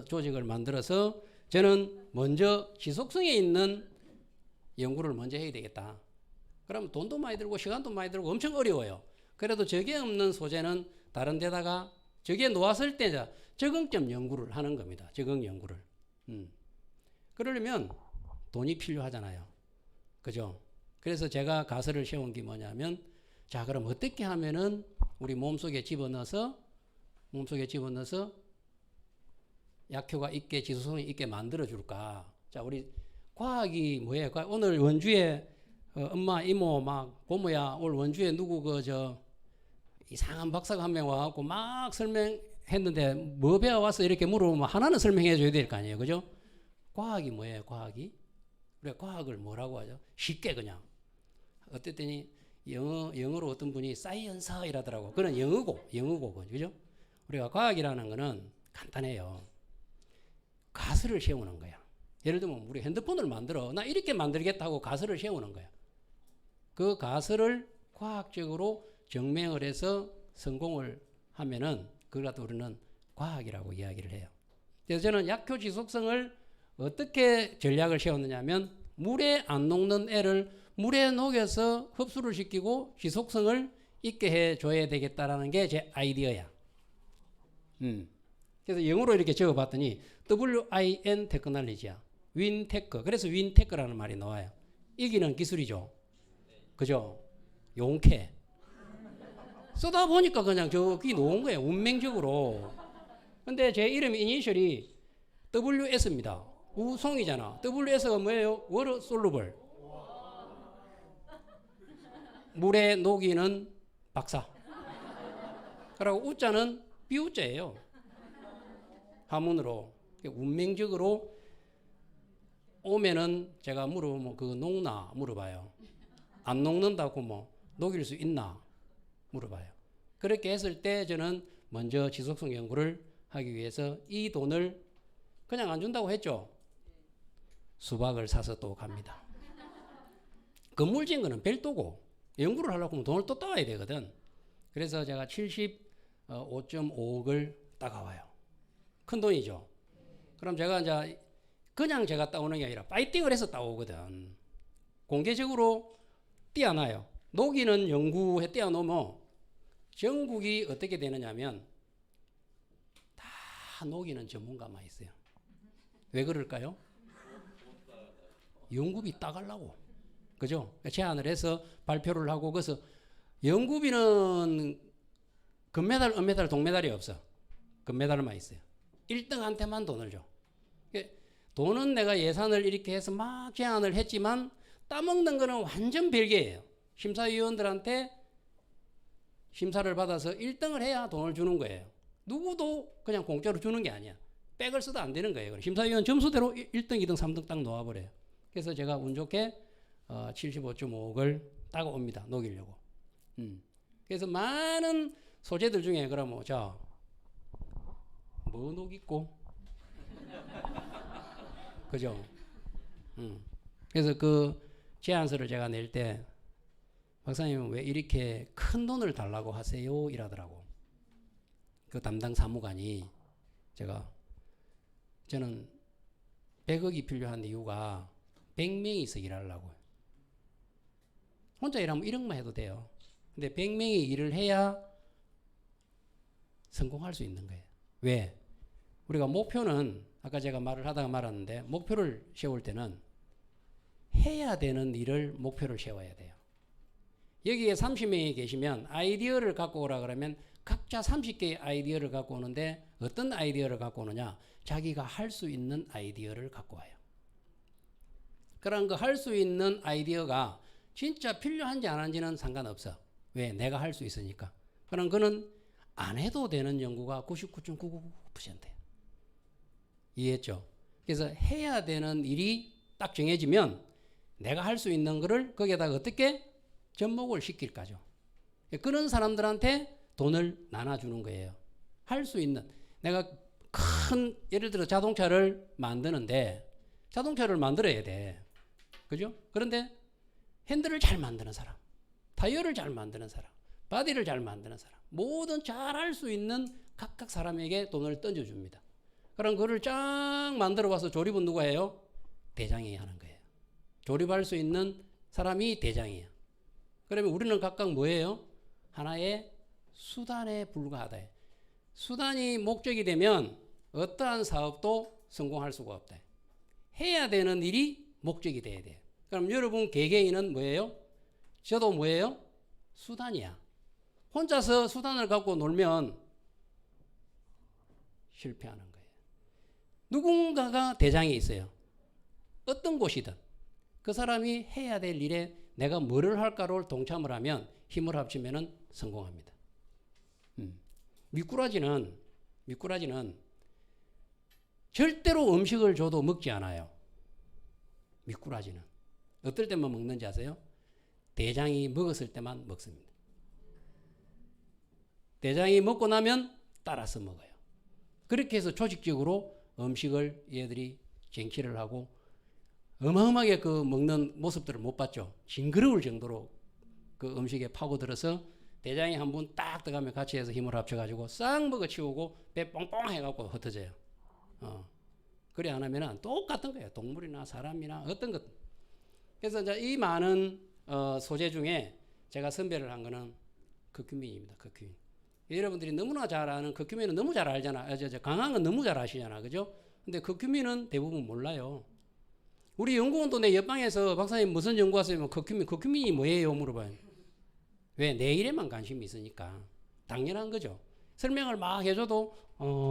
조직을 만들어서 저는 먼저 지속성에 있는 연구를 먼저 해야 되겠다. 그럼 돈도 많이 들고 시간도 많이 들고 엄청 어려워요. 그래도 적에 없는 소재는 다른 데다가 적에 놓았을 때 적응점 연구를 하는 겁니다. 적응 연구를. 그러려면 돈이 필요하잖아요. 그죠? 그래서 제가 가설을 세운 게 뭐냐면 자, 그럼 어떻게 하면은 우리 몸속에 집어넣어서 약효가 있게 지속성이 있게 만들어 줄까? 자, 우리 과학이 뭐예요? 오늘 원주에 엄마, 이모, 막 고모야, 오늘 원주에 누구 이상한 박사가 한 명 와갖고 막 설명했는데 뭐 배워와서 이렇게 물어보면 하나는 설명해 줘야 될 거 아니에요, 그죠? 과학이 뭐예요, 과학이? 우리가 과학을 뭐라고 하죠? 쉽게 그냥. 어쨌더니 영어로 어떤 분이 사이언스 이라더라고. 그건 영어고, 그죠? 우리가 과학이라는 거는 간단해요. 가설을 세우는 거야. 예를 들면 우리 핸드폰을 만들어. 나 이렇게 만들겠다 하고 가설을 세우는 거야. 그 가설을 과학적으로 증명을 해서 성공을 하면은 그걸 갖다 우리는 과학이라고 이야기를 해요. 그래서 저는 약효 지속성을 어떻게 전략을 세웠느냐 하면 물에 안 녹는 애를 물에 녹여서 흡수를 시키고 지속성을 있게 해줘야 되겠다라는 게 제 아이디어야. 그래서 영어로 이렇게 적어봤더니 WIN 테크놀로지야. 윈테크. 그래서 윈테크라는 말이 나와요. 이기는 기술이죠. 그죠? 용케. 쓰다 보니까 그냥 저기 놓은 거예요. 운명적으로. 근데 제 이름 이니셜이 WS입니다. 우송이잖아. WS가 뭐예요? 워터 솔루블. 물에 녹이는 박사. 그리고 우자는 비우자예요. 한문으로. 운명적으로 오면은 제가 물어보면 그거 녹나 물어봐요. 안 녹는다고 뭐 녹일 수 있나 물어봐요. 그렇게 했을 때 저는 먼저 지속성 연구를 하기 위해서 이 돈을 그냥 안 준다고 했죠. 수박을 사서 또 갑니다. 건물 지은 거는 별도고 연구를 하려고 하면 돈을 또 따와야 되거든. 그래서 제가 5.5억을 따가와요. 큰 돈이죠. 그럼 제가 이제 그냥 제가 따오는 게 아니라 파이팅을 해서 따오거든. 공개적으로 띄어놔요. 녹이는 연구에 띄어놓으면 전국이 어떻게 되느냐면 다 녹이는 전문가만 있어요. 왜 그럴까요? 연구비 따가려고. 그죠? 제안을 해서 발표를 하고, 그래서 연구비는 금메달, 은메달, 동메달이 없어. 금메달만 있어요. 1등한테만 돈을 줘. 돈은 내가 예산을 이렇게 해서 막 제안을 했지만 따먹는 거는 완전 별개예요. 심사위원들한테 심사를 받아서 1등을 해야 돈을 주는 거예요. 누구도 그냥 공짜로 주는 게 아니야. 백을 써도 안 되는 거예요. 심사위원 점수대로 1등, 2등, 3등 딱 놓아버려요. 그래서 제가 운 좋게 75.5억을 따가옵니다. 녹이려고. 그래서 많은 소재들 중에 그러면 자, 뭐 녹이고? 그죠? 그래서 그 제안서를 제가 낼 때 박사님은 왜 이렇게 큰 돈을 달라고 하세요? 이러더라고. 그 담당 사무관이 저는 100억이 필요한 이유가 100명이서 일하려고요. 혼자 일하면 1억만 해도 돼요. 근데 100명이 일을 해야 성공할 수 있는 거예요. 왜? 우리가 목표는 아까 제가 말을 하다가 말았는데 목표를 세울 때는 해야 되는 일을 목표를 세워야 돼요. 여기에 30명이 계시면 아이디어를 갖고 오라 그러면 각자 30개의 아이디어를 갖고 오는데 어떤 아이디어를 갖고 오느냐? 자기가 할 수 있는 아이디어를 갖고 와요. 그런 그 할 수 있는 아이디어가 진짜 필요한지 안 한지는 상관없어. 왜? 내가 할 수 있으니까. 그럼 그는 안 해도 되는 연구가 99.999%예요. 이해했죠? 그래서 해야 되는 일이 딱 정해지면 내가 할 수 있는 거를 거기에다가 어떻게 접목을 시킬까죠. 그런 사람들한테 돈을 나눠주는 거예요. 할 수 있는, 내가 큰 예를 들어 자동차를 만드는데 자동차를 만들어야 돼. 그죠? 그런데 핸들을 잘 만드는 사람, 타이어를 잘 만드는 사람, 바디를 잘 만드는 사람, 모든 잘 할 수 있는 각각 사람에게 돈을 던져줍니다. 그럼 그걸 쫙 만들어 와서 조립은 누가 해요? 대장이 하는 거예요. 조립할 수 있는 사람이 대장이에요. 그러면 우리는 각각 뭐예요? 하나의 수단에 불과하다. 수단이 목적이 되면 어떠한 사업도 성공할 수가 없다. 해야 되는 일이 목적이 돼야 돼요. 그럼 여러분 개개인은 뭐예요? 저도 뭐예요? 수단이야. 혼자서 수단을 갖고 놀면 실패하는 거예요. 누군가가 대장이 있어요. 어떤 곳이든 그 사람이 해야 될 일에 내가 뭐를 할까를 동참을 하면 힘을 합치면 성공합니다. 미꾸라지는 절대로 음식을 줘도 먹지 않아요. 미꾸라지는 어떨 때만 먹는지 아세요? 대장이 먹었을 때만 먹습니다. 대장이 먹고 나면 따라서 먹어요. 그렇게 해서 조직적으로 음식을 얘들이 쟁취를 하고 어마어마하게 그 먹는 모습들을 못 봤죠. 징그러울 정도로 그 음식에 파고들어서 대장이 한 분 딱 들어가면 같이 해서 힘을 합쳐가지고 싹 먹어치우고 배 뻥뻥 해갖고 흩어져요. 그래 안 하면 똑같은 거예요. 동물이나 사람이나 어떤 것. 그래서 이제 이 많은 소재 중에 제가 선별을 한 거는 커큐민입니다. 커큐민. 여러분들이 너무나 잘 아는 커큐민은 너무 잘 알잖아. 강황은 너무 잘 아시잖아. 그죠? 근데 커큐민은 대부분 몰라요. 우리 연구원도 내 옆방에서 박사님 무슨 연구하세요? 커큐민이 뭐예요? 물어봐요. 왜? 내 일에만 관심이 있으니까. 당연한 거죠. 설명을 막 해줘도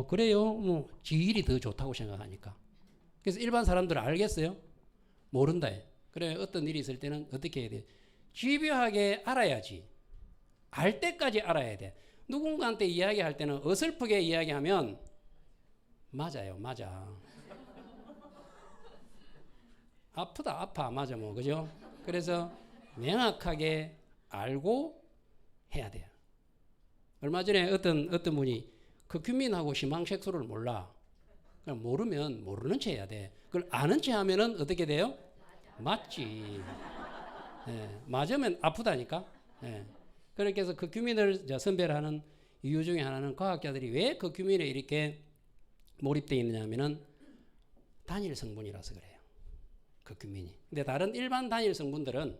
그래요. 뭐 지일이 더 좋다고 생각하니까. 그래서 일반 사람들은 알겠어요? 모른다. 그래 어떤 일이 있을 때는 어떻게 해야 돼? 집요하게 알아야지. 알 때까지 알아야 돼. 누군가한테 이야기할 때는 어설프게 이야기하면 맞아요. 맞아. 아프다 아파 맞아 뭐 그죠? 그래서 명확하게 알고 해야 돼요. 얼마 전에 어떤 분이 커큐민하고 희망색소를 몰라. 그럼 모르면 모르는 체 해야 돼. 그걸 아는 체 하면은 어떻게 돼요? 맞지. 네, 맞으면 아프다니까. 네. 그렇게 해서 커큐민을 선별하는 이유 중에 하나는 과학자들이 왜 커큐민에 이렇게 몰입되어 있느냐면은 단일 성분이라서 그래요. 커큐민이. 근데 다른 일반 단일 성분들은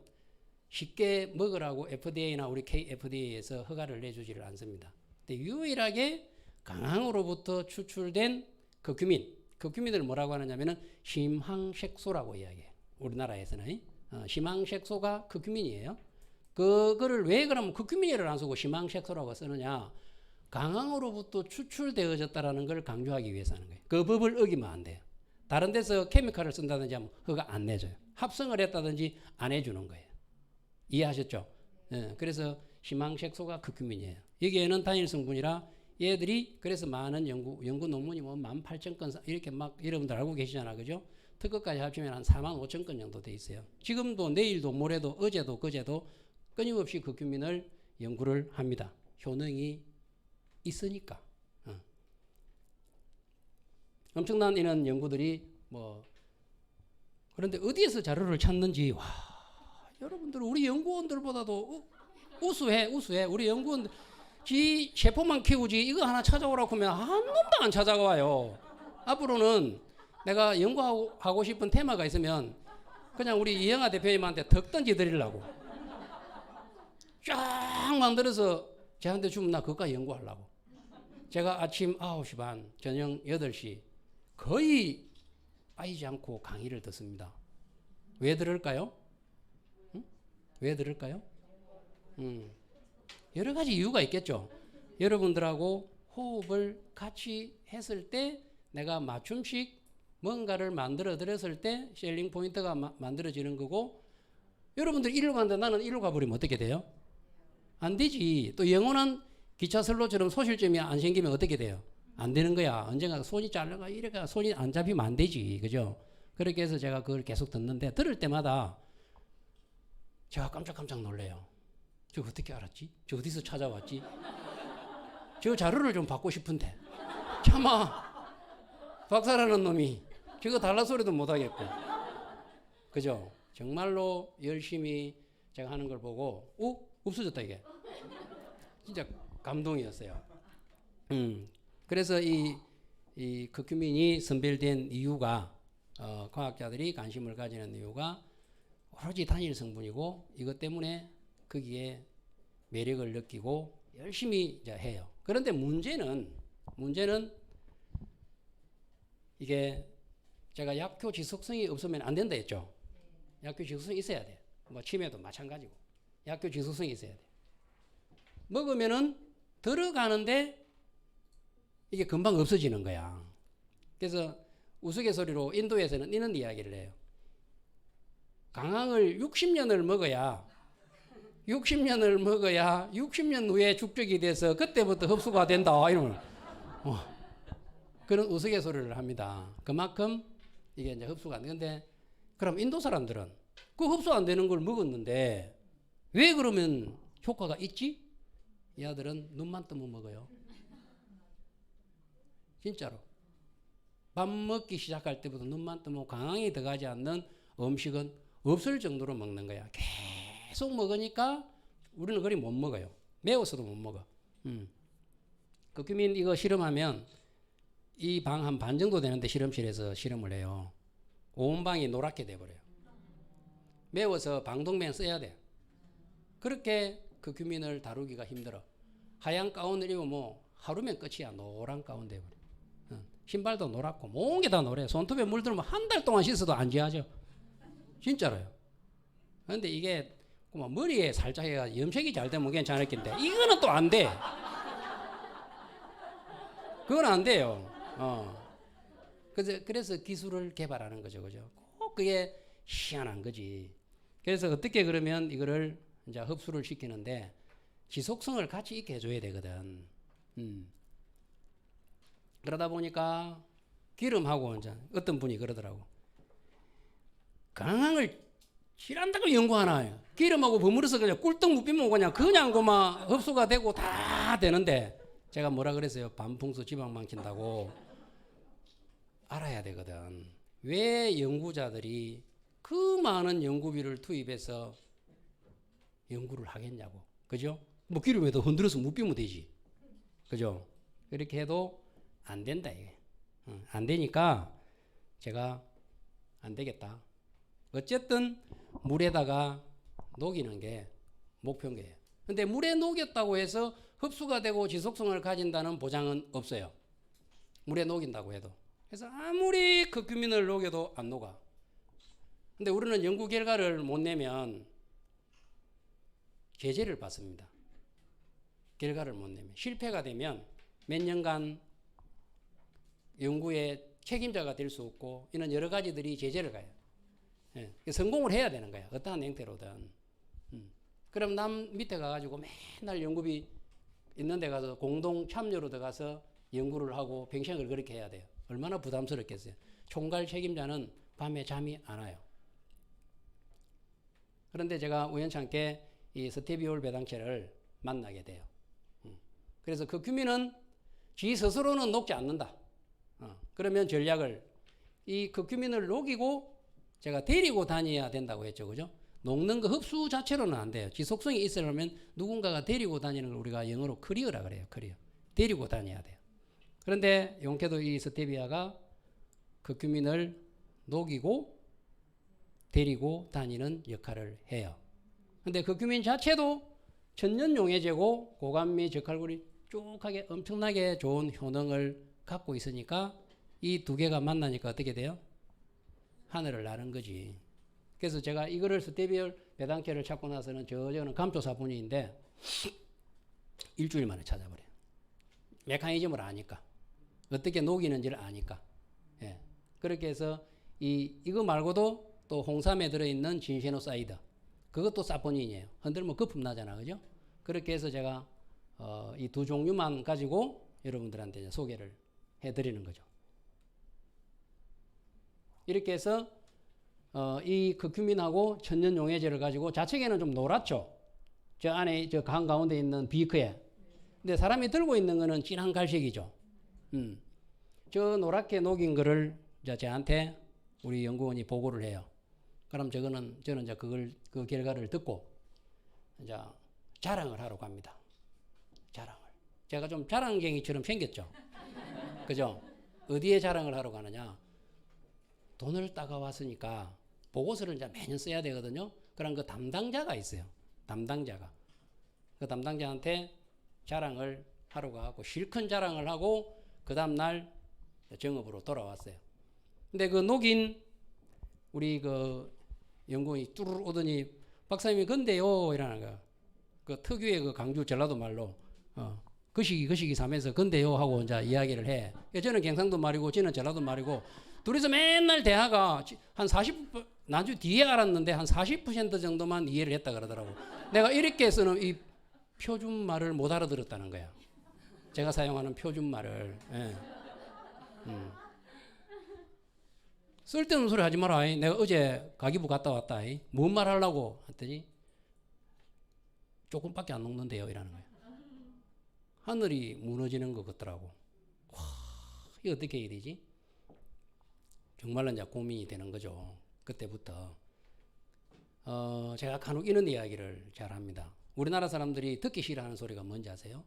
쉽게 먹으라고 FDA나 우리 KFDA에서 허가를 내주지를 않습니다. 근데 유일하게 강황으로부터 추출된 커큐민을 뭐라고 하느냐면은 심항색소라고 이야기해요. 우리나라에서는 심항색소가 커큐민이에요. 그거를 왜 그러면 커큐민이라고 안 쓰고 심항색소라고 쓰느냐? 강황으로부터 추출되어졌다라는 걸 강조하기 위해서 하는 거예요. 그 법을 어기면 안 돼요. 다른 데서 케미칼을 쓴다든지 하면 허가 안 내줘요. 합성을 했다든지 안 해주는 거예요. 이해하셨죠? 네, 그래서 심항색소가 커큐민이에요. 여기에는 단일 성분이라 얘들이 그래서 많은 연구 논문이 뭐 18,000건 이렇게 막 여러분들 알고 계시잖아, 그죠? 특허까지 합치면 한 45,000건 정도 돼 있어요. 지금도 내일도 모레도 어제도 그제도 끊임없이 커큐민을 연구를 합니다. 효능이 있으니까. 엄청난 이런 연구들이 뭐 그런데 어디에서 자료를 찾는지 와 여러분들 우리 연구원들보다도 우수해. 우리 연구원들 지 세포만 키우지 이거 하나 찾아오라고 하면 한 놈도 안 찾아와요. 앞으로는 내가 연구하고 싶은 테마가 있으면 그냥 우리 이영하 대표님한테 덕 던지 드리려고 쫙 만들어서 저한테 주면 나 그것까지 연구하려고. 제가 아침 9시 반 저녁 8시 거의 빠지지 않고 강의를 듣습니다. 왜 들을까요? 왜 들을까요? 여러 가지 이유가 있겠죠. 여러분들하고 호흡을 같이 했을 때 내가 맞춤식 뭔가를 만들어 드렸을 때 셀링 포인트가 만들어지는 거고 여러분들 이리로 가는데 나는 이리로 가버리면 어떻게 돼요? 안 되지. 또 영원한 기차 선로처럼 소실점이 안 생기면 어떻게 돼요? 안 되는 거야. 언젠가 손이 잘려가 이래가 손이 안 잡히면 안 되지. 그죠? 그렇게 해서 제가 그걸 계속 듣는데 들을 때마다 제가 깜짝깜짝 놀래요. 저 어떻게 알았지? 저 어디서 찾아왔지? 저 자료를 좀 받고 싶은데 차마 박사라는 놈이 저거 달라 소리도 못하겠고 그죠? 정말로 열심히 제가 하는 걸 보고 없어졌다 이게 진짜 감동이었어요. 그래서 이 커큐민이 선별된 이유가 과학자들이 관심을 가지는 이유가 오로지 단일 성분이고 이것 때문에 거기에 매력을 느끼고 열심히 이제 해요. 그런데 문제는 이게 제가 약효 지속성이 없으면 안 된다 했죠. 약효 지속성이 있어야 돼. 뭐 치매도 마찬가지고 약효 지속성이 있어야 돼. 먹으면은 들어가는데 이게 금방 없어지는 거야. 그래서 우스갯소리로 인도에서는 이런 이야기를 해요. 강황을 60년을 먹어야 60년 후에 죽적이 돼서 그때부터 흡수가 된다. 이러면 그런 우스갯소리를 합니다. 그만큼 이게 이제 흡수가 안 되는데 그럼 인도 사람들은 그 흡수 안 되는 걸 먹었는데 왜 그러면 효과가 있지? 이 아들은 눈만 뜨면 먹어요. 진짜로. 밥 먹기 시작할 때부터 눈만 뜨면 강황이 들어가지 않는 음식은 없을 정도로 먹는 거야. 계속 먹으니까 우리는 그리 못 먹어요. 매워서도 못 먹어. 커큐민 이거 실험하면 이 방 한 반 정도 되는데 실험실에서 실험을 해요. 온 방이 노랗게 돼버려요. 매워서 방독면 써야 돼. 그렇게 커큐민을 다루기가 힘들어. 하얀 가운을 입으면 하루면 끝이야. 노란 가운 돼버려. 신발도 노랗고 모든 게 다 노래. 손톱에 물 들면 한 달 동안 씻어도 안 지워져. 진짜로요. 그런데 이게 머리에 살짝 해가 염색이 잘 되면 괜찮을 텐데 이거는 또 안 돼. 그건 안 돼요. 그래서 기술을 개발하는 거죠, 그죠? 꼭 그게 희한한 거지. 그래서 어떻게 그러면 이거를 이제 흡수를 시키는데 지속성을 같이 있게 해줘야 되거든. 그러다 보니까 기름하고 이제 어떤 분이 그러더라고. 강황을 실한다고 연구하나? 기름하고 버무려서 그냥 꿀떡 묻히면 그냥 그만 흡수가 되고 다 되는데 제가 뭐라 그랬어요? 반풍수 지방 망친다고. 알아야 되거든. 왜 연구자들이 그 많은 연구비를 투입해서 연구를 하겠냐고. 그죠? 뭐 기름에도 흔들어서 묻히면 되지. 그죠? 이렇게 해도 안 된다 이게. 안 되니까 제가 안 되겠다. 어쨌든 물에다가 녹이는 게 목표인 거예요. 근데 물에 녹였다고 해서 흡수가 되고 지속성을 가진다는 보장은 없어요. 물에 녹인다고 해도. 그래서 아무리 커큐민을 녹여도 안 녹아. 근데 우리는 연구 결과를 못 내면 제재를 받습니다. 결과를 못 내면. 실패가 되면 몇 년간 연구의 책임자가 될 수 없고 이런 여러 가지들이 제재를 가요. 예, 성공을 해야 되는 거야. 어떠한 형태로든. 그럼 남 밑에 가가지고 맨날 연구비 있는 데 가서 공동 참여로 들어가서 연구를 하고 뱅생을 그렇게 해야 돼요. 얼마나 부담스럽겠어요. 총괄 책임자는 밤에 잠이 안 와요. 그런데 제가 우연찮게 이 스테비올 배당체를 만나게 돼요. 그래서 그 커큐민은 지 스스로는 녹지 않는다. 그러면 전략을 이 커큐민을 녹이고 제가 데리고 다녀야 된다고 했죠. 그죠? 녹는 거 흡수 자체로는 안 돼요. 지속성이 있으려면 누군가가 데리고 다니는 걸 우리가 영어로 커리어라 그래요. 커리어. 데리고 다녀야 돼요. 그런데 용케도 이 스테비아가 커큐민을 녹이고 데리고 다니는 역할을 해요. 근데 커큐민 자체도 천연용해제고 고감미 적할구리 쭉하게 엄청나게 좋은 효능을 갖고 있으니까 이 두 개가 만나니까 어떻게 돼요? 하늘을 나는 거지. 그래서 제가 이거를 스테비올 배당체를 찾고 나서는 저는 감초사분인데 일주일 만에 찾아버려요. 메커니즘을 아니까. 어떻게 녹이는지를 아니까. 예. 그렇게 해서 이거 말고도 또 홍삼에 들어있는 진세노사이드. 그것도 사포닌이에요. 흔들면 거품 나잖아. 그죠? 그렇게 해서 제가 이 두 종류만 가지고 여러분들한테 이제 소개를 해드리는 거죠. 이렇게 해서 이 커큐민하고 천연용해제를 가지고 자체계는 좀 노랗죠. 저 안에 저 강 가운데 있는 비크에. 근데 사람이 들고 있는 거는 진한 갈색이죠. 저 노랗게 녹인 거를 이제 저한테 우리 연구원이 보고를 해요. 그럼 저는 이제 그 결과를 듣고 이제 자랑을 하러 갑니다. 자랑을. 제가 좀 자랑쟁이처럼 생겼죠. 그죠? 어디에 자랑을 하러 가느냐? 돈을 따가왔으니까 보고서를 이제 매년 써야 되거든요. 그럼 그 담당자가 있어요. 담당자가. 그 담당자한테 자랑을 하러 가고 실컷 자랑을 하고 그 다음날 정업으로 돌아왔어요. 근데 그 녹인 우리 그 연구원이 뚜루루 오더니 박사님이 근데요 이러는 거야. 그 특유의 그 강주 전라도 말로 거시기 사면서 근데요 하고 이제 이야기를 해. 저는 경상도 말이고 저는 전라도 말이고 둘이서 맨날 대화가 한 40, 나중 뒤에 알았는데 한 40% 정도만 이해를 했다 그러더라고. 내가 이렇게 해서는 이 표준말을 못 알아들었다는 거야. 제가 사용하는 표준말을. 예. 쓸데없는 소리 하지 마라. 내가 어제 가기부 갔다 왔다. 뭔 말 하려고 했더니 조금밖에 안 녹는데요 이라는 거야. 하늘이 무너지는 것 같더라고. 와, 이거 어떻게 해야 되지? 정말로 이제 고민이 되는 거죠. 그때부터. 제가 간혹 이런 이야기를 잘 합니다. 우리나라 사람들이 듣기 싫어하는 소리가 뭔지 아세요?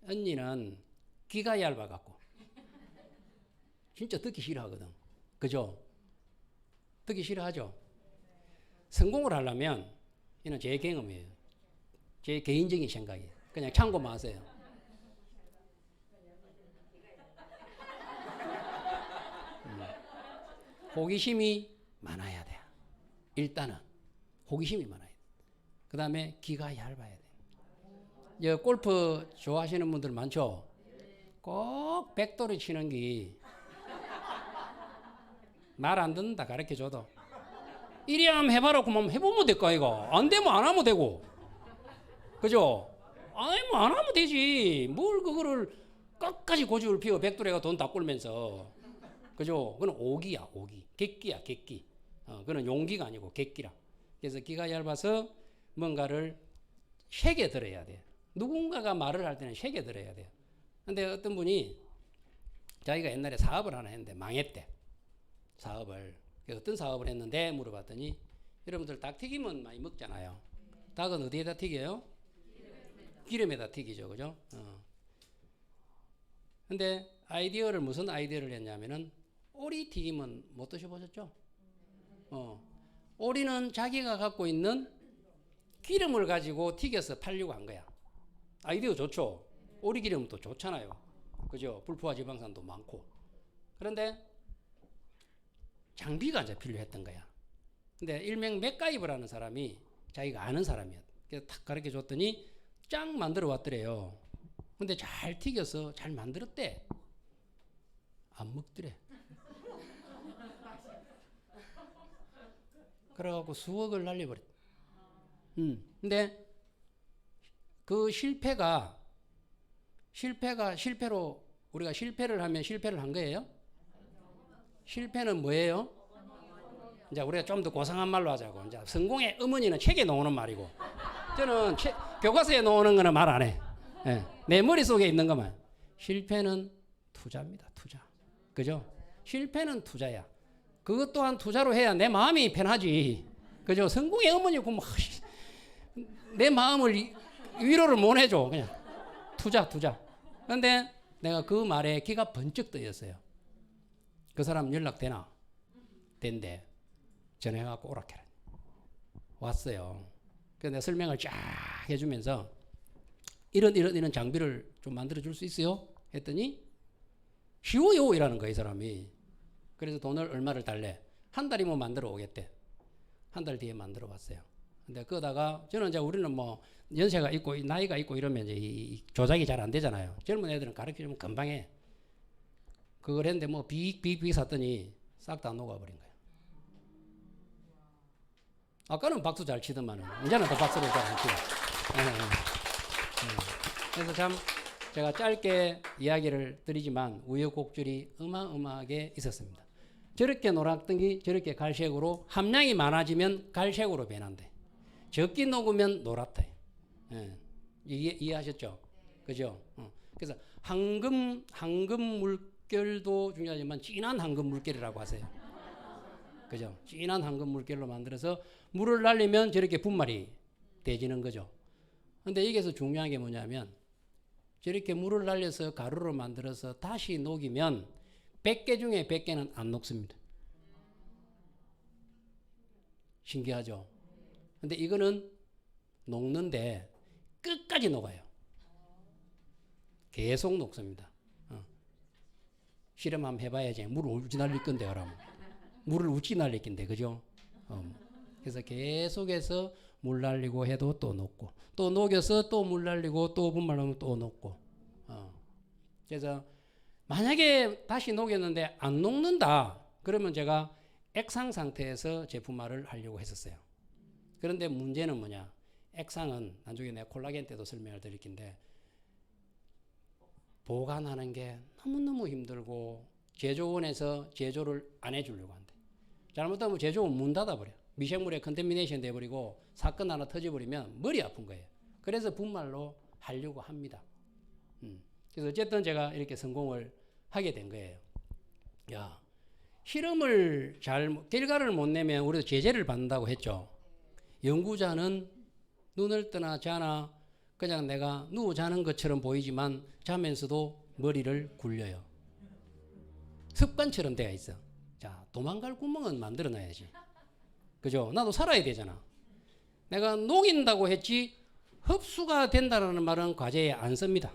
언니는 귀가 얇아갖고. 진짜 듣기 싫어하거든. 그죠? 듣기 싫어하죠? 성공을 하려면, 이는 제 경험이에요. 제 개인적인 생각이에요. 그냥 참고만 하세요. 호기심이 많아야 돼. 일단은 호기심이 많아야 돼. 그 다음에 귀가 얇아야 돼. 골프 좋아하시는 분들 많죠? 꼭 백돌이 치는 게 말 안 듣는다 가르쳐줘도 이리 한번 해봐라 그만 해보면 될까 이거. 안 되면 안 하면 되고. 그죠? 아니면 안 하면 되지. 뭘 그거를 끝까지 고집을 피워 백돌이가 돈 다 꿀면서. 그죠? 그건 오기야, 오기. 객기야, 객기. 그건 용기가 아니고 객기라. 그래서 기가 얇아서 뭔가를 세게 들어야 돼. 누군가가 말을 할 때는 세게 들어야 돼요. 근데 어떤 분이 자기가 옛날에 사업을 하나 했는데 망했대. 사업을. 어떤 사업을 했는데 물어봤더니 여러분들 닭튀김은 많이 먹잖아요. 닭은 어디에다 튀겨요? 기름에다 튀기죠, 그죠? 근데 무슨 아이디어를 했냐면은 오리 튀김은 못 드셔보셨죠? 오리는 자기가 갖고 있는 기름을 가지고 튀겨서 팔려고 한 거야. 아이디어 좋죠? 오리 기름도 좋잖아요. 그죠? 불포화 지방산도 많고. 그런데 장비가 이제 필요했던 거야. 근데 일명 맥가이버라는 사람이 자기가 아는 사람이었. 그래서 탁 가르쳐 줬더니 짱 만들어 왔더래요. 근데 잘 튀겨서 잘 만들었대. 안 먹더래. 그래갖고 수억을 날려버렸. 근데 그 실패로 우리가 실패를 하면 실패를 한 거예요? 실패는 뭐예요? 이제 우리가 좀 더 고상한 말로 하자고. 이제 성공의 어머니는 책에 나오는 말이고, 저는 교과서에 나오는 거는 말 안 해. 네, 내 머릿속에 있는 것만. 실패는 투자입니다. 투자. 그죠? 실패는 투자야. 그것 또한 투자로 해야 내 마음이 편하지. 그죠? 성공의 어머니고 뭐 내 마음을 위로를 못 해줘. 그냥 투자. 그런데 내가 그 말에 귀가 번쩍 뜨였어요. 그 사람 연락되나? 된대. 전화해갖고 오라 캐라. 왔어요. 그래서 내가 설명을 쫙 해주면서 이런 장비를 좀 만들어 줄 수 있어요? 했더니 쉬워요 이라는 거야 이 사람이. 그래서 돈을 얼마를 달래? 한 달이면 만들어 오겠대. 한 달 뒤에 만들어 왔어요. 근데 그러다가 저는 이제 우리는 뭐 연세가 있고 나이가 있고 이러면 이제 이 조작이 잘 안 되잖아요. 젊은 애들은 가르치면 금방 해. 그걸 했는데 뭐 빅 샀더니 싹 다 녹아버린 거예요. 아까는 박수 잘 치더만은 이제는 더 박수를 잘 안 치고. 그래서 참 제가 짧게 이야기를 드리지만 우여곡절이 어마어마하게 있었습니다. 저렇게 노랗던기 저렇게 갈색으로 함량이 많아지면 갈색으로 변한대. 적게 녹으면 노랗다. 이해하셨죠? 그죠? 그래서 황금 물결도 중요하지만 진한 황금 물결이라고 하세요. 그죠? 진한 황금 물결로 만들어서 물을 날리면 저렇게 분말이 되지는 거죠. 근데 여기서 중요한 게 뭐냐면 저렇게 물을 날려서 가루로 만들어서 다시 녹이면 100개 중에 100개는 안 녹습니다. 신기하죠? 근데 이거는 녹는데 끝까지 녹아요. 계속 녹습니다. 실험 한번 해봐야지. 물을 어찌 날릴 건데, 그러면. 물을 어찌 날릴 건데, 그죠? 그래서 계속해서 물 날리고 해도 또 녹고, 또 녹여서 또 물 날리고 또 분말 넣으면 또 녹고. 그래서 만약에 다시 녹였는데 안 녹는다. 그러면 제가 액상 상태에서 제품화를 하려고 했었어요. 그런데 문제는 뭐냐? 액상은 나중에 내가 콜라겐 때도 설명을 드릴 텐데 보관하는 게 너무너무 힘들고 제조원에서 제조를 안 해주려고 한대. 잘못하면 제조원 문 닫아버려. 미생물에 컨테미네이션 돼버리고 사건 하나 터져버리면 머리 아픈 거예요. 그래서 분말로 하려고 합니다. 그래서 어쨌든 제가 이렇게 성공을 하게 된 거예요. 야, 실험을 결과를 못 내면 우리도 제재를 받는다고 했죠. 연구자는 눈을 뜨나 자나 그냥 내가 누워 자는 것처럼 보이지만 자면서도 머리를 굴려요. 습관처럼 되어 있어. 자, 도망갈 구멍은 만들어 놔야지. 그죠? 나도 살아야 되잖아. 내가 녹인다고 했지 흡수가 된다는 말은 과제에 안 씁니다.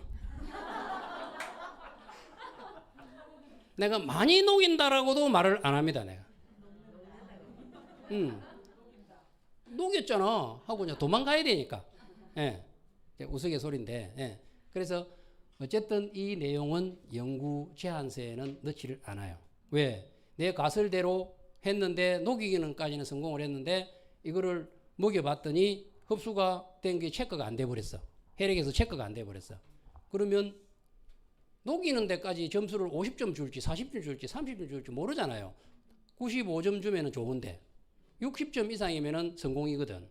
내가 많이 녹인다라고도 말을 안 합니다. 내가. 녹였잖아 하고 이제 도망가야 되니까. 예. 우스갯소리인데. 예. 그래서 어쨌든 이 내용은 연구 제안서에는 넣지를 않아요. 왜? 내 가설대로 했는데 녹이기는까지는 성공을 했는데 이거를 먹여봤더니 흡수가 된 게 체크가 안 돼버렸어. 혈액에서 체크가 안 돼버렸어. 그러면 녹이는 데까지 점수를 50점 줄지 40점 줄지 30점 줄지 모르잖아요. 95점 주면 좋은데 60점 이상이면 성공이거든.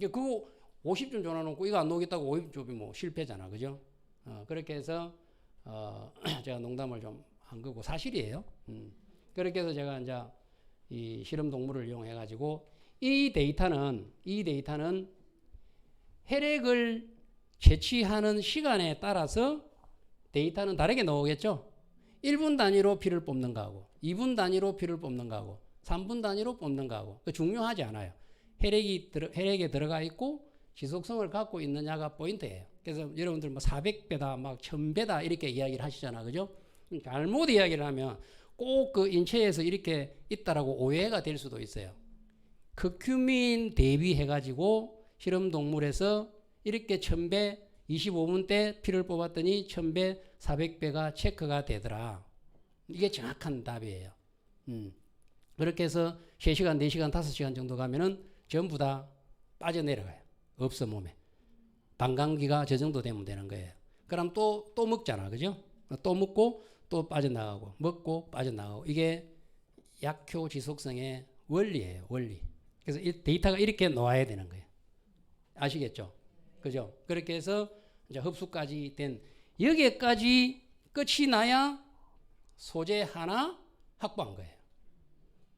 그거 50점 줘놔놓고 이거 안 녹였다고 50점 주면 뭐 실패잖아. 그죠? 그렇게 해서 제가 농담을 좀 한 거고 사실이에요. 그렇게 해서 제가 이제 이 실험 동물을 이용해 가지고 이 데이터는 혈액을 채취하는 시간에 따라서 데이터는 다르게 나오겠죠. 1분 단위로 피를 뽑는 거하고 2분 단위로 피를 뽑는 거하고 3분 단위로 뽑는 거하고 중요하지 않아요. 혈액에 들어가 있고 지속성을 갖고 있느냐가 포인트예요. 그래서 여러분들 뭐 400배다 막 1000배다 이렇게 이야기를 하시잖아. 그죠? 잘못 이야기를 하면 꼭 그 인체에서 이렇게 있다라고 오해가 될 수도 있어요. 커큐민 대비해 가지고 실험 동물에서 이렇게 1000배 25분 때 피를 뽑았더니 1000배 400배가 체크가 되더라. 이게 정확한 답이에요. 그렇게 해서 3시간 4시간 5시간 정도 가면은 전부 다 빠져내려가요. 없어 몸에. 방광기가 저 정도 되면 되는 거예요. 그럼 또 먹잖아. 그죠? 또 먹고 또 빠져나가고 먹고 빠져나가고 이게 약효 지속성의 원리예요. 원리. 그래서 이 데이터가 이렇게 놓아야 되는 거예요. 아시겠죠? 그죠? 그렇게 해서 이제 흡수까지 된 여기까지 끝이 나야 소재 하나 확보한 거예요.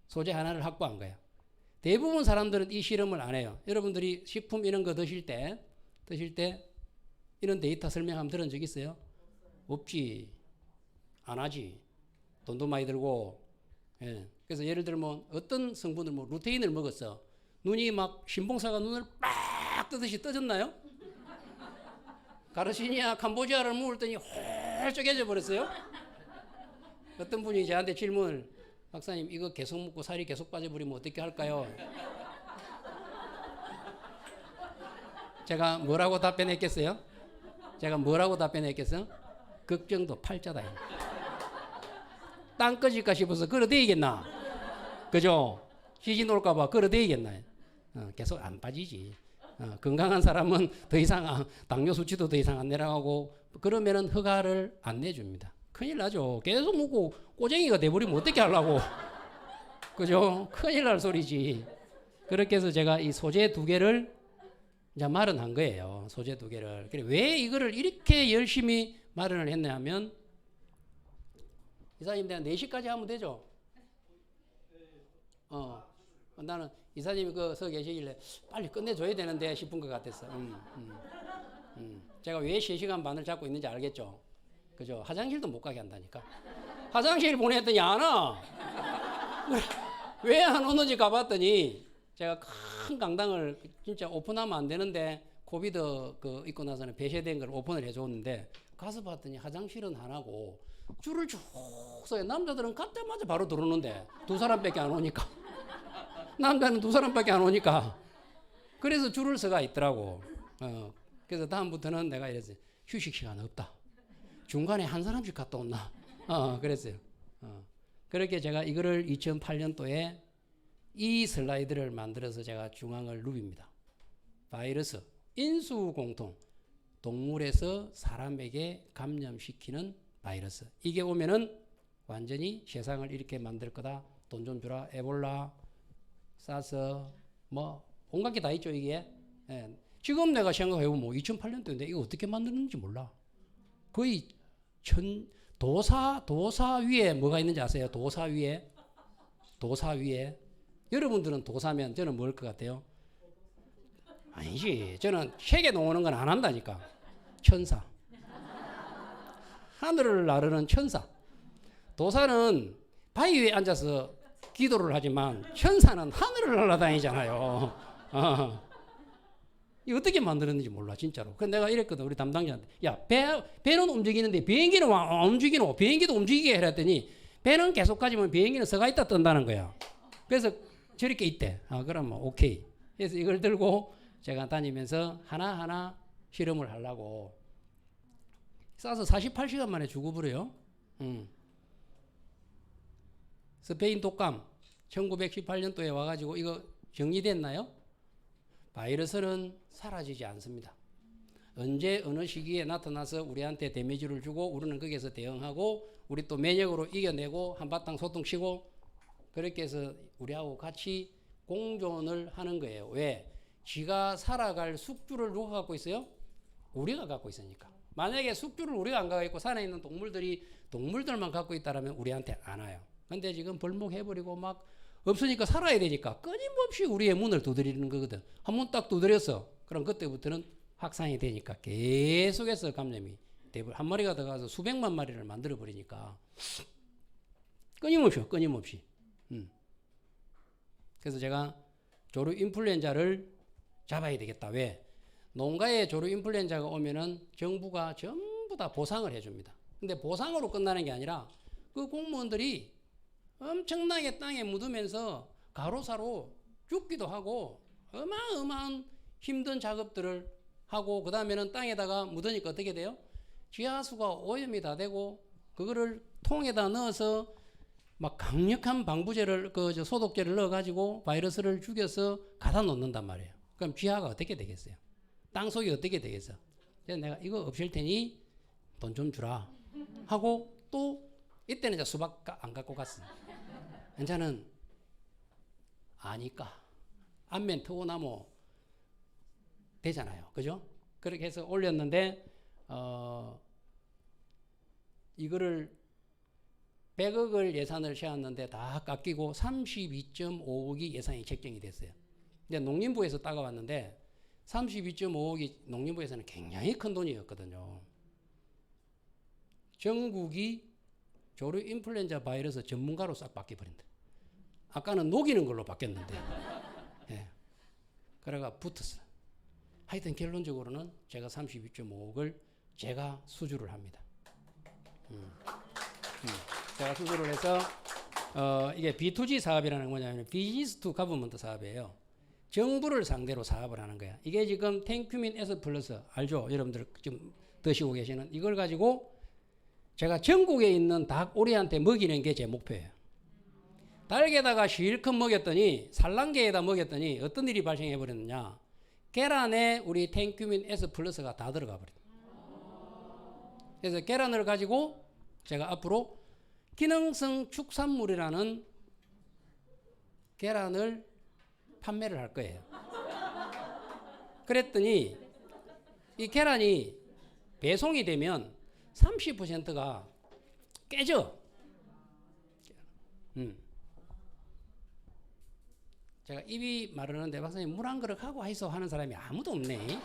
소재 하나를 확보한 거예요. 대부분 사람들은 이 실험을 안 해요. 여러분들이 식품 이런 거 드실 때 이런 데이터 설명하면 들은 적 있어요? 없지. 안 하지. 돈도 많이 들고. 예. 그래서 예를 들면 어떤 성분을 뭐 루테인을 먹었어. 눈이 막 신봉사가 눈을 빡 뜨듯이 떠졌나요? 가르시니아 캄보디아를 먹었더니 홀쭉해져 버렸어요. 어떤 분이 저한테 질문을 박사님 이거 계속 먹고 살이 계속 빠져버리면 어떻게 할까요? 제가 뭐라고 답변했겠어요? 걱정도 팔자다. 땅 꺼질까 싶어서 걸어대이겠나? 그죠? 시신 올까봐 걸어대이겠나? 계속 안 빠지지. 건강한 사람은 더 이상 당뇨 수치도 더 이상 안 내려가고 그러면은 허가를 안 내줍니다. 큰일 나죠. 계속 먹고 꼬쟁이가 돼버리면 어떻게 하려고. 그죠? 큰일 날 소리지. 그렇게 해서 제가 이 소재 2개를 이제 마련한 거예요. 소재 2개를. 그래 왜 이거를 이렇게 열심히 마련을 했냐면 이사님 내가 4시까지 하면 되죠? 나는 이사님이 서 계시길래 빨리 끝내줘야 되는데 싶은 것 같았어. 제가 왜 3시간 반을 잡고 있는지 알겠죠? 그죠? 화장실도 못 가게 한다니까. 화장실 보냈더니 안 와. 왜 안 오는지 가봤더니 제가 큰 강당을 진짜 오픈하면 안 되는데 코비드 있고 나서는 폐쇄된 걸 오픈을 해줬는데 가서 봤더니 화장실은 안 하고 줄을 쭉 서요. 남자들은 갔자마자 바로 들어오는데 2사람밖에 안 오니까. 남자는 2사람밖에 안 오니까. 그래서 줄을 서가 있더라고. 그래서 다음부터는 내가 이랬어요. 휴식 시간 없다. 중간에 한 사람씩 갔다 온나. 그랬어요. 그렇게 제가 이거를 2008년도에 이 슬라이드를 만들어서 제가 중앙을 누빕니다. 바이러스, 인수공통, 동물에서 사람에게 감염시키는 바이러스. 이게 오면은 완전히 세상을 이렇게 만들 거다. 돈 좀 주라. 에볼라, 사스, 뭐 온갖 게 다 있죠 이게. 예. 지금 내가 생각해보면 2008년도인데 이거 어떻게 만드는지 몰라. 거의 도사 위에 뭐가 있는지 아세요? 도사 위에. 여러분들은 도사면 저는 뭘 것 같아요? 아니지. 저는 책에 나오는 건 안 한다니까. 천사. 하늘을 나르는 천사. 도사는 바위 위에 앉아서 기도를 하지만 천사는 하늘을 날아다니잖아요. 이 어떻게 만들었는지 몰라 진짜로. 그래서 내가 이랬거든 우리 담당자한테. 야 배는 움직이는데 비행기는 안 움직이노. 비행기도 움직이게 해라 했더니 배는 계속 가지면 비행기는 서가 있다 뜬다는 거야. 그래서 저렇게 있대. 그러면 오케이. 그래서 이걸 들고 제가 다니면서 하나하나 실험을 하려고 싸서 48시간 만에 죽어버려요. 스페인 독감 1918년도에 와가지고 이거 정리됐나요? 바이러스는 사라지지 않습니다. 언제 어느 시기에 나타나서 우리한테 데미지를 주고 우리는 거기에서 대응하고 우리 또 면역으로 이겨내고 한바탕 소통치고 그렇게 해서 우리하고 같이 공존을 하는 거예요. 왜? 쥐가 살아갈 숙주를 누가 갖고 있어요? 우리가 갖고 있으니까. 만약에 숙주를 우리가 안 갖고 있고 산에 있는 동물들만 갖고 있다면 우리한테 안 와요. 근데 지금 벌목해버리고 막 없으니까 살아야 되니까 끊임없이 우리의 문을 두드리는 거거든. 한 번 딱 두드렸어. 그럼 그때부터는 확산이 되니까 계속해서 감염이 대부분 한 마리가 들어가서 수백만 마리를 만들어 버리니까 끊임없이. 그래서 제가 조류 인플루엔자를 잡아야 되겠다. 왜? 농가에 조류 인플루엔자가 오면은 정부가 전부 다 보상을 해줍니다. 근데 보상으로 끝나는 게 아니라 그 공무원들이 엄청나게 땅에 묻으면서 가로사로 죽기도 하고 어마어마한 힘든 작업들을 하고 그 다음에는 땅에다가 묻으니까 어떻게 돼요? 지하수가 오염이 다 되고 그거를 통에다 넣어서 막 강력한 방부제를 소독제를 넣어가지고 바이러스를 죽여서 가다 놓는단 말이에요. 그럼 지하가 어떻게 되겠어요? 땅속이 어떻게 되겠어? 그래서 내가 이거 없앨 테니 돈 좀 주라 하고 또 이때는 이제 수박 안 갖고 갔어. 이제는 아니까 안면 트고나무 되잖아요. 그죠? 그렇게 해서 올렸는데 이거를 100억을 예산을 세웠는데 다 깎이고 32.5억이 예산이 책정이 됐어요. 근데 농림부에서 따가왔는데 32.5억이 농림부에서는 굉장히 큰 돈이었거든요. 전국이 조류 인플루엔자 바이러스 전문가로 싹 바뀌어버린다. 아까는 녹이는 걸로 바뀌었는데. 예. 그래가 붙었어. 하여튼 결론적으로는 제가 32.5억을 제가 수주를 합니다. 제가 수주를 해서 이게 B2G 사업이라는 건 뭐냐면 비즈니스 투 가버먼트 사업이에요. 정부를 상대로 사업을 하는 거야. 이게 지금 탱큐민 S 플러스 알죠? 여러분들 지금 드시고 계시는 이걸 가지고 제가 전국에 있는 닭 오리한테 먹이는 게 제 목표예요. 닭에다가 실컷 먹였더니 산란계에다 먹였더니 어떤 일이 발생해 버렸느냐? 계란에 우리 탱큐민 S 플러스가 다 들어가 버려요. 그래서 계란을 가지고 제가 앞으로 기능성 축산물이라는 계란을 판매를 할 거예요. 그랬더니 이 계란이 배송이 되면 30%가 깨져. 제가 입이 마르는데 박사님 물 한 그릇 하고 하이소 하는 사람이 아무도 없네.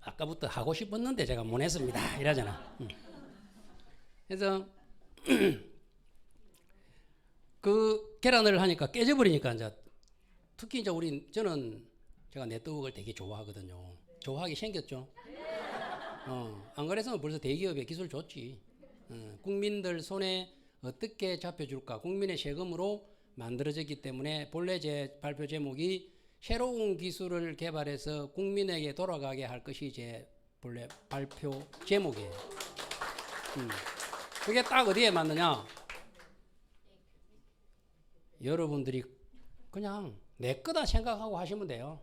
아까부터 하고 싶었는데 제가 못 했습니다. 이러잖아. 그래서 그 계란을 하니까 깨져버리니까 이제 특히 이제 저는 제가 네트워크를 되게 좋아하거든요. 좋아하기 생겼죠. 안 그랬으면 벌써 대기업에 기술 줬지. 국민들 손에 어떻게 잡혀줄까? 국민의 세금으로 만들어졌기 때문에 본래 제 발표 제목이 새로운 기술을 개발해서 국민에게 돌아가게 할 것이 제 본래 발표 제목이에요. 그게 딱 어디에 맞느냐? 여러분들이 그냥 내 거다 생각하고 하시면 돼요.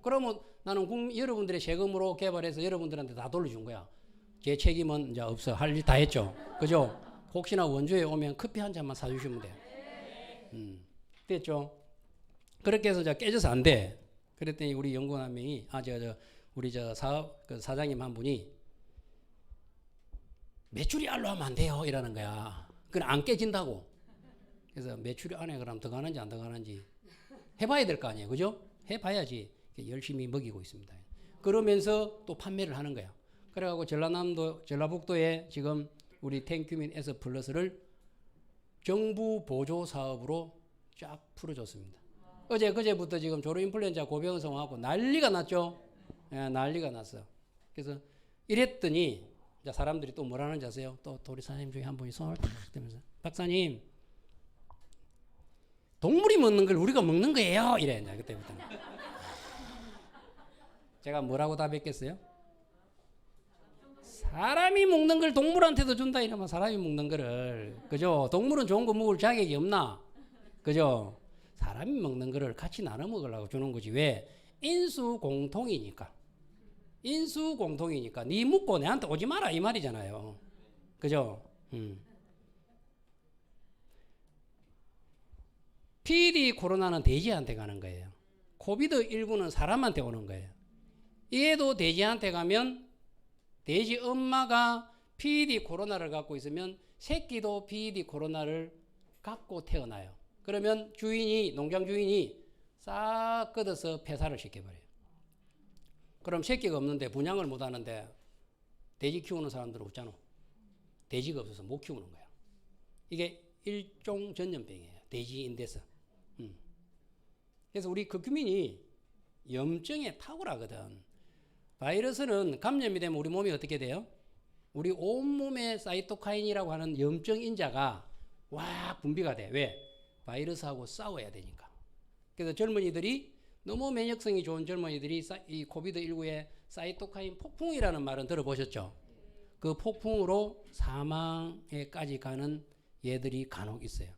그러면 나는 여러분들의 세금으로 개발해서 여러분들한테 다 돌려준 거야. 제 책임은 이제 없어. 할 일 다 했죠. 그죠? 혹시나 원주에 오면 커피 한 잔만 사주시면 돼요. 됐죠? 그렇게 해서 깨져서 안 돼. 그랬더니 우리 연구원 한 명이, 우리 사장님 한 분이 매출이 알로 하면 안 돼요. 이러는 거야. 그건 안 깨진다고. 그래서 매출이 안에 그럼 들어가는지 안 들어가는지 해봐야 될 거 아니에요. 그죠? 해봐야지. 열심히 먹이고 있습니다. 그러면서 또 판매를 하는 거야. 그래가지고 전라북도에 지금 우리 탱큐민 S 플러스를 정부 보조 사업으로 쫙 풀어줬습니다. 그제부터 지금 조류 인플루엔자 고병성하고 난리가 났죠. 예, 난리가 났어. 그래서 이랬더니 사람들이 또 뭐라는지 아세요? 또 도리사님 중에 한 분이 손을 탁 대면서 박사님 동물이 먹는 걸 우리가 먹는 거예요. 이래. 그때부터 제가 뭐라고 답했겠어요? 사람이 먹는 걸 동물한테도 준다 이러면 사람이 먹는 거를, 그죠? 동물은 좋은 거 먹을 자격이 없나? 그죠? 사람이 먹는 거를 같이 나눠 먹으려고 주는 거지. 왜? 인수공통이니까. 인수공통이니까 네 묻고 내한테 오지 마라 이 말이잖아요. 그죠? PD 코로나는 돼지한테 가는 거예요. 코비드19는 사람한테 오는 거예요. 얘도 돼지한테 가면 돼지 엄마가 PD 코로나를 갖고 있으면 새끼도 PD 코로나를 갖고 태어나요. 그러면 주인이, 농장 주인이 싹 걷어서 폐사를 시켜버려요. 그럼 새끼가 없는데 분양을 못 하는데 돼지 키우는 사람들은 없잖아. 돼지가 없어서 못 키우는 거야. 이게 일종 전염병이에요. 돼지인데서. 그래서 우리 극규민이 염증에 탁월하거든. 바이러스는 감염이 되면 우리 몸이 어떻게 돼요? 우리 온몸에 사이토카인이라고 하는 염증 인자가 와 분비가 돼. 왜? 바이러스하고 싸워야 되니까. 그래서 젊은이들이 너무 면역성이 좋은 젊은이들이 이 코비드19의 사이토카인 폭풍이라는 말은 들어보셨죠? 그 폭풍으로 사망에까지 가는 얘들이 간혹 있어요.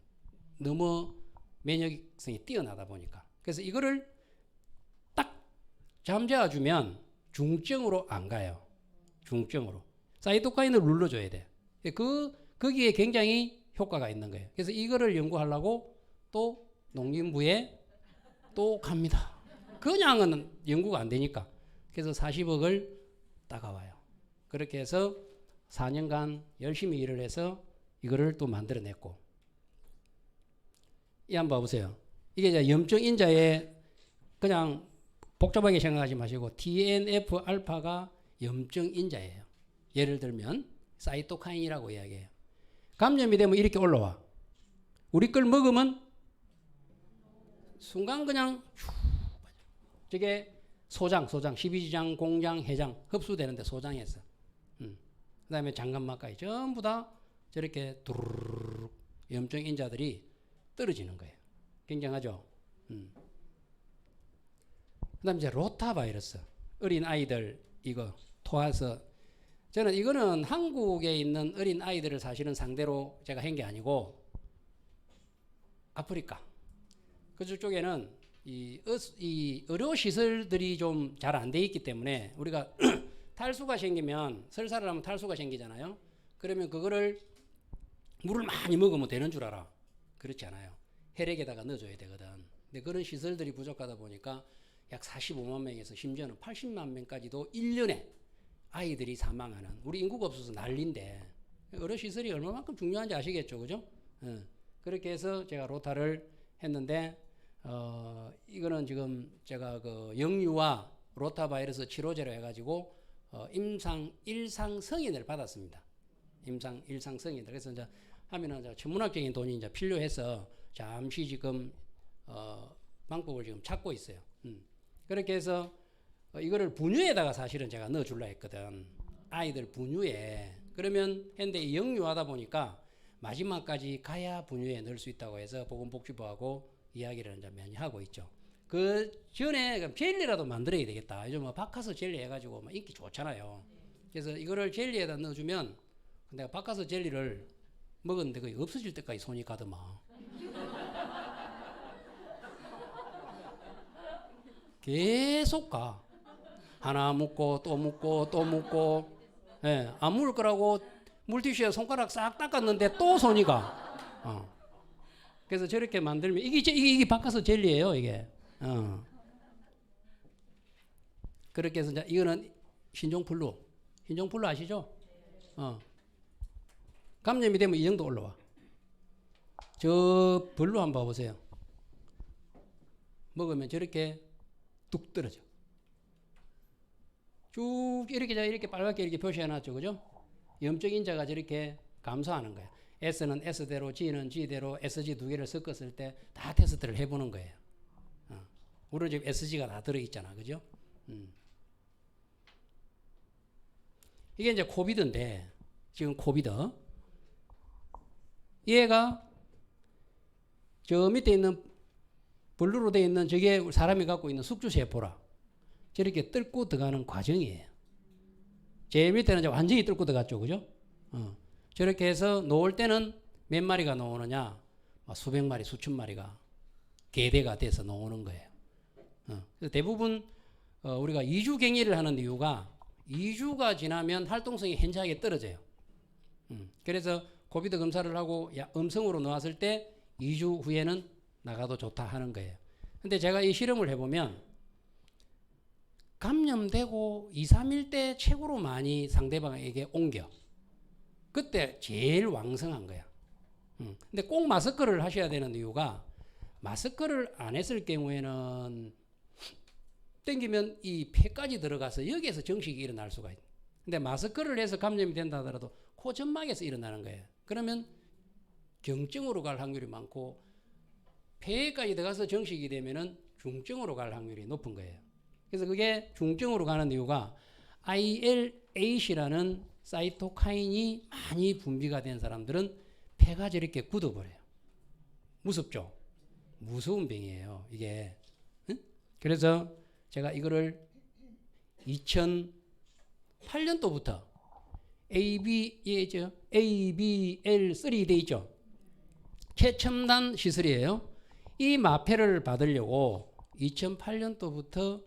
너무 면역성이 뛰어나다 보니까. 그래서 이거를 딱 잠재워주면 중증으로 안 가요. 중증으로. 사이토카인을 눌러줘야 돼. 거기에 굉장히 효과가 있는 거예요. 그래서 이거를 연구하려고 또 농림부에 또 갑니다. 그냥은 연구가 안 되니까. 그래서 40억을 따가와요. 그렇게 해서 4년간 열심히 일을 해서 이거를 또 만들어냈고. 이 한번 봐보세요. 이게 이제 염증 인자에 그냥 복잡하게 생각하지 마시고 TNF 알파가 염증 인자예요. 예를 들면 사이토카인이라고 이야기해요. 감염이 되면 이렇게 올라와. 우리 걸 먹으면 순간 그냥 저게 소장 12지장, 공장, 해장 흡수되는데 소장에서 그 다음에 장갑막까지 전부 다 저렇게 두루룩 염증 인자들이 떨어지는 거예요. 굉장하죠. 그 다음에 이제 로타 바이러스 어린 아이들 이거 토해서 저는 이거는 한국에 있는 어린 아이들을 사실은 상대로 제가 한 게 아니고 아프리카 그쪽에는 이 의료 시설들이 좀 잘 안 돼 있기 때문에 우리가 탈수가 생기면 설사를 하면 탈수가 생기잖아요. 그러면 그거를 물을 많이 먹으면 되는 줄 알아. 그렇지 않아요. 혈액에다가 넣어줘야 되거든. 근데 그런 시설들이 부족하다 보니까 약 45만 명에서 심지어는 80만 명까지도 1년에 아이들이 사망하는 우리 인구가 없어서 난리인데 의료 시설이 얼마만큼 중요한지 아시겠죠, 그죠? 그렇게 해서 제가 로타를 했는데 이거는 지금 제가 그 영유아 로타 바이러스 치료제로 해가지고 임상 1상 승인을 받았습니다. 임상 1상 승인을. 그래서 이제 하면은 이제 천문학적인 돈이 이제 필요해서 잠시 지금 방법을 지금 찾고 있어요. 그렇게 해서 이거를 분유에다가 사실은 제가 넣어줄라 했거든. 아이들 분유에. 그러면 했는데 영유하다 보니까 마지막까지 가야 분유에 넣을 수 있다고 해서 보건복지부하고 이야기를 이제 많이 하고 있죠. 그 전에 젤리라도 만들어야 되겠다. 요즘 뭐 바카스 젤리 해가지고 막 인기 좋잖아요. 그래서 이거를 젤리에다 넣어주면 내가 바카스 젤리를 먹었는데 거의 없어질 때까지 손이 가더만. 계속 가. 하나 묻고 또 묻고 또 묻고. 예, 안 물 거라고 물티슈에 손가락 싹 닦았는데 또 손이 가. 그래서 저렇게 만들면 이게 바카스 젤리예요, 이게. 그렇게 해서 이제 이거는 신종플루 아시죠? 감염이 되면 이 정도 올라와. 저 벌로 한번 봐보세요. 먹으면 저렇게 뚝 떨어져. 쭉 이렇게 빨갛게 이렇게 표시해놨죠, 그죠? 염증 인자가 저렇게 감소하는 거야. S는 S대로, G는 G대로 SG 두 개를 섞었을 때 다 테스트를 해보는 거예요. 우리 집 SG가 다 들어있잖아, 그죠? 이게 이제 코비드인데, 지금 코비드. 얘가 저 밑에 있는 블루로 되어 있는 저게 사람이 갖고 있는 숙주세포라. 저렇게 뚫고 들어가는 과정이에요. 제일 밑에는 이제 완전히 뚫고 들어갔죠, 그죠? 저렇게 해서 놓을 때는 몇 마리가 놓오느냐? 수백 마리, 수천 마리가 개대가 돼서 놓오는 거예요. 그래서 대부분 우리가 2주 격리를 하는 이유가 2주가 지나면 활동성이 현저하게 떨어져요. 그래서 코비드 검사를 하고 음성으로 나왔을 때 2주 후에는 나가도 좋다 하는 거예요. 근데 제가 이 실험을 해보면 감염되고 2, 3일 때 최고로 많이 상대방에게 옮겨. 그때 제일 왕성한 거야. 근데 꼭 마스크를 하셔야 되는 이유가 마스크를 안 했을 경우에는 땡기면 이 폐까지 들어가서 여기에서 정식이 일어날 수가 있어요. 근데 마스크를 해서 감염이 된다 하더라도 코 점막에서 일어나는 거예요. 그러면 경증으로 갈 확률이 많고 폐까지 들어가서 정식이 되면은 중증으로 갈 확률이 높은 거예요. 그래서 그게 중증으로 가는 이유가 IL-8이라는 사이토카인이 많이 분비가 된 사람들은 폐가 저렇게 굳어버려요. 무섭죠? 무서운 병이에요, 이게. 응? 그래서 제가 이거를 2008년도부터 ABL3 돼 있죠? 최첨단 시설이에요. 이 마패를 받으려고 2008년도부터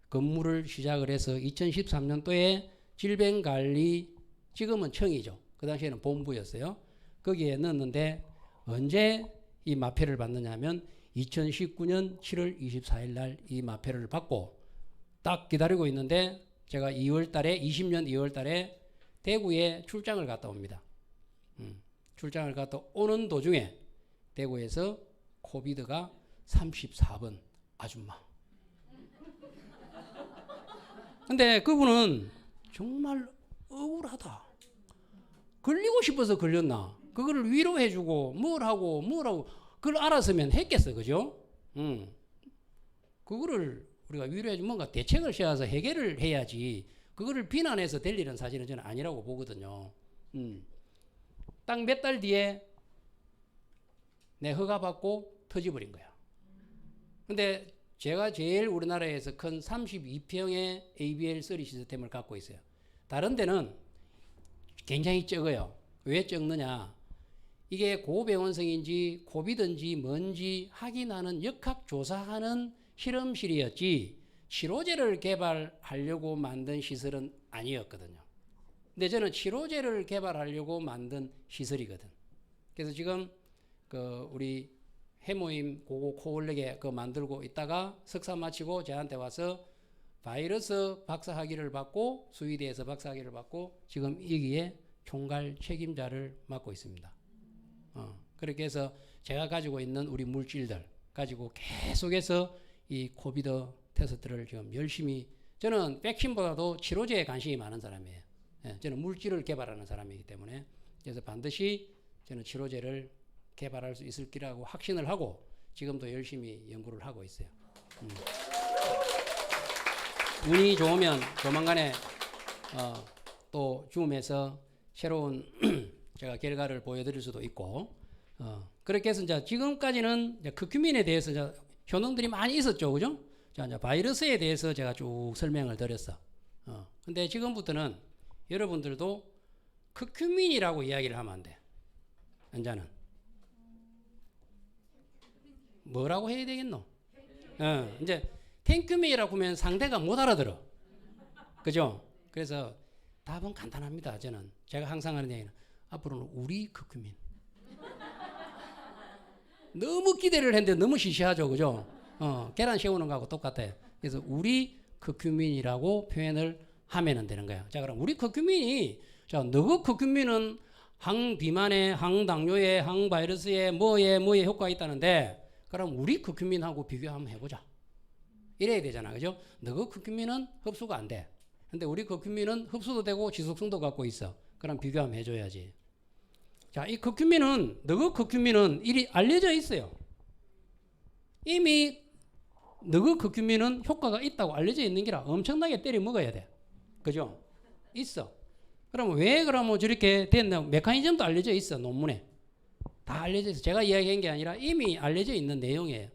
근무를 시작을 해서 2013년도에 질병관리, 지금은 청이죠. 그 당시에는 본부였어요. 거기에 넣었는데 언제 이 마패를 받느냐 하면 2019년 7월 24일 날 이 마패를 받고 딱 기다리고 있는데 제가 2월 달에 20년 2월 달에 대구에 출장을 갔다 옵니다. 출장을 갔다 오는 도중에 대구에서 코비드가 34번 아줌마. 근데 그분은 정말 억울하다. 걸리고 싶어서 걸렸나? 그거를 위로해주고 뭘 하고 그걸 알았으면 했겠어, 그죠? 그거를 우리가 위로해주면 뭔가 대책을 세워서 해결을 해야지. 그거를 비난해서 될 일은 사실은 저는 아니라고 보거든요. 딱 몇 달 뒤에 내 허가 받고 터져버린 거야. 근데 제가 제일 우리나라에서 큰 32평의 ABL3 시스템을 갖고 있어요. 다른 데는 굉장히 적어요. 왜 적느냐? 이게 고병원성인지 코비드인지 뭔지 확인하는 역학조사하는 실험실이었지 치료제를 개발하려고 만든 시설은 아니었거든요. 근데 저는 치료제를 개발하려고 만든 시설이거든. 그래서 지금 우리 해모임 고고 코올렉에 만들고 있다가 석사 마치고 저한테 와서 바이러스 박사학위를 받고 스위드에서 박사학위를 받고 지금 여기에 총괄 책임자를 맡고 있습니다. 그렇게 해서 제가 가지고 있는 우리 물질들 가지고 계속해서 이 코비드 테스트를 지금 열심히, 저는 백신보다도 치료제에 관심이 많은 사람이에요. 저는 물질을 개발하는 사람이기 때문에 그래서 반드시 저는 치료제를 개발할 수 있을 거라고 확신을 하고 지금도 열심히 연구를 하고 있어요. 운이 좋으면 조만간에 또 줌에서 새로운 제가 결과를 보여드릴 수도 있고 그렇게 해서 이제 지금까지는 이제 커큐민에 대해서 이제 효능들이 많이 있었죠, 그죠? 자, 이제 바이러스에 대해서 제가 쭉 설명을 드렸어. 근데 지금부터는 여러분들도 커큐민이라고 이야기를 하면 안 돼. 이제는 뭐라고 해야 되겠노? 이제 탱큐민이라고 하면 상대가 못 알아들어. 그죠? 그래서 답은 간단합니다. 저는 제가 항상 하는 얘기는 앞으로는 우리 커큐민. 너무 기대를 했는데 너무 시시하죠, 그죠? 계란 세우는 거하고 똑같아요. 그래서 우리 커큐민이라고 표현을 하면 되는 거야. 자, 그럼 우리 커큐민이, 자, 너그 커큐민은 항비만에, 항당뇨에, 항바이러스에, 뭐에 효과가 있다는데, 그럼 우리 커큐민하고 비교 한번 해보자. 이래야 되잖아, 그죠? 너그 커큐민은 흡수가 안 돼. 근데 우리 커큐민은 흡수도 되고 지속성도 갖고 있어. 그럼 비교 한번 해줘야지. 자, 이 커큐민은, 너그 커큐민은 이리 알려져 있어요. 이미 너그 커큐민은 효과가 있다고 알려져 있는 게라 엄청나게 때려 먹어야 돼. 그죠? 있어. 그럼 왜 그러면 저렇게 됐나? 메커니즘도 알려져 있어, 논문에. 다 알려져 있어. 제가 이야기한 게 아니라 이미 알려져 있는 내용이에요.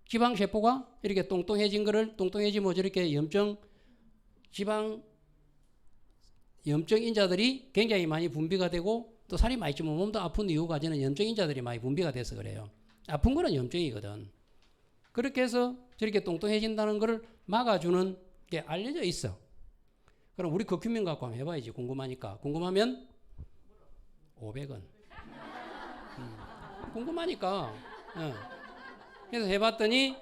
지방세포가 이렇게 똥똥해진 거를, 똥똥해지면 저렇게 염증 인자들이 굉장히 많이 분비가 되고 또 살이 많이 찌면 몸도 아픈 이유가 저는 염증 인자들이 많이 분비가 돼서 그래요. 아픈 거는 염증이거든. 그렇게 해서 저렇게 똥똥해진다는 걸 막아주는 게 알려져 있어. 그럼 우리 커큐민 갖고 한번 해봐야지. 궁금하니까. 궁금하면 500원. 궁금하니까. 그래서 해봤더니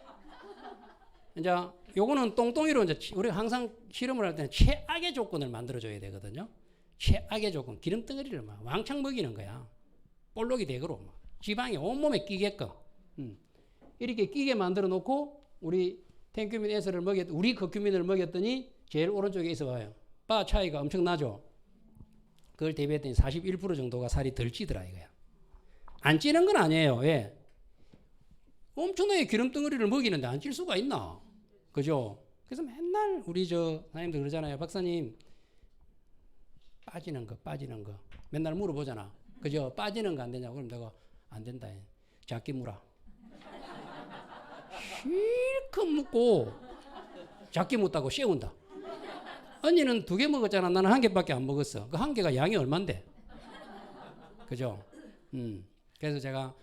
이제 요거는 똥똥이로 이제 우리가 항상 실험을 할 때는 최악의 조건을 만들어줘야 되거든요. 최악의 조건. 기름덩어리를 막 왕창 먹이는 거야. 볼록이 되도록 막. 지방이 온몸에 끼게끔. 이렇게 끼게 만들어 놓고 우리 텐큐민 S를 우리 커큐민을 먹였더니 제일 오른쪽에 있어 봐요. 바 차이가 엄청 나죠. 그걸 대비했더니 41% 정도가 살이 덜 찌더라 이거야. 안 찌는 건 아니에요. 왜? 엄청나게 기름 덩어리를 먹이는데 안 찔 수가 있나? 그죠? 그래서 맨날 우리 사장님도 그러잖아요. 박사님 빠지는 거 맨날 물어보잖아. 그죠? 빠지는 거 안 되냐고. 그럼 내가 안 된다. 작게 물어. 실컷 묻고 작게 묻다고 씌운다. 언니는 2개 먹었잖아. 나는 1개밖에 안 먹었어. 그 1개가 양이 얼만데? 그죠? 그래서 제가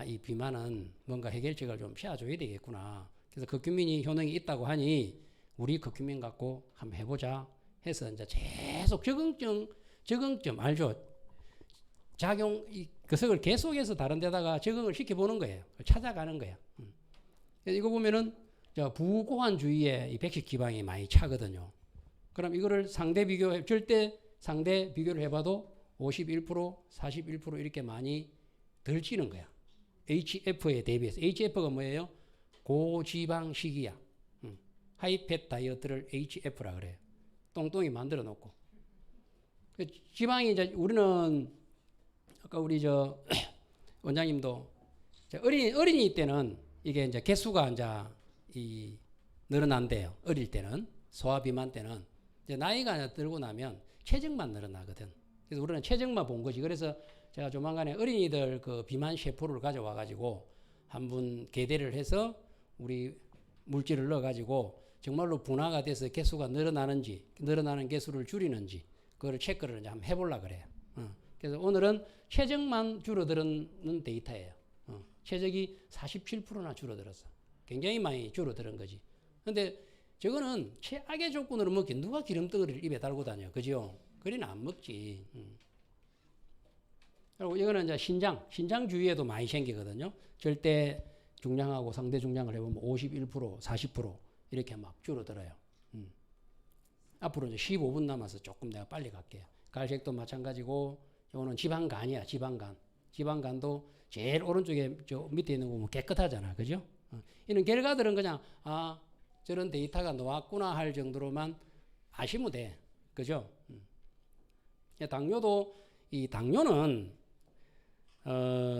이 비만은 뭔가 해결책을 좀 피워줘야 되겠구나. 그래서 커큐민이 효능이 있다고 하니 우리 커큐민 갖고 한번 해보자 해서 이제 계속 적응점 알죠? 그걸 계속해서 다른 데다가 적응을 시켜보는 거예요. 찾아가는 거예요. 이거 보면은 부고환 주위에 이 백식 지방이 많이 차거든요. 그럼 이거를 절대 상대 비교를 해봐도 51%, 41% 이렇게 많이 덜 찌는 거야. HF에 대비해서. HF가 뭐예요? 고지방식이야. 하이팻 다이어트를 HF라 그래요. 똥똥이 만들어 놓고. 지방이 이제 우리는 아까 우리 원장님도 어린이 때는 이게 이제 개수가 이제 늘어난대요. 어릴 때는 소아 비만 때는 이제 나이가 들고 나면 체중만 늘어나거든. 그래서 우리는 체중만 본 거지. 그래서 제가 조만간에 어린이들 그 비만 세포를 가져와 가지고 한번 계대를 해서 우리 물질을 넣어 가지고 정말로 분화가 돼서 개수가 늘어나는 개수를 줄이는지 그거를 체크를 이제 한번 해보려고 그래요. 그래서 오늘은 체중만 줄어드는 데이터예요. 체적이 47%나 줄어들었어. 굉장히 많이 줄어드는 거지. 근데 저거는 최악의 조건으로 먹기 누가 기름덩어리를 입에 달고 다녀. 그죠? 그리는 안 먹지. 그리고 이거는 이제 신장 주위에도 많이 생기거든요. 절대 중량하고 상대 중량을 해보면 51%, 40% 이렇게 막 줄어들어요. 앞으로 이제 15분 남아서 조금 내가 빨리 갈게요. 갈색도 마찬가지고, 이거는 지방간이야, 지방간. 지방간도 제일 오른쪽에 저 밑에 있는 거 보면 깨끗하잖아. 그죠? 이런 결과들은 그냥, 저런 데이터가 나왔구나 할 정도로만 아시면 돼. 그죠? 당뇨는,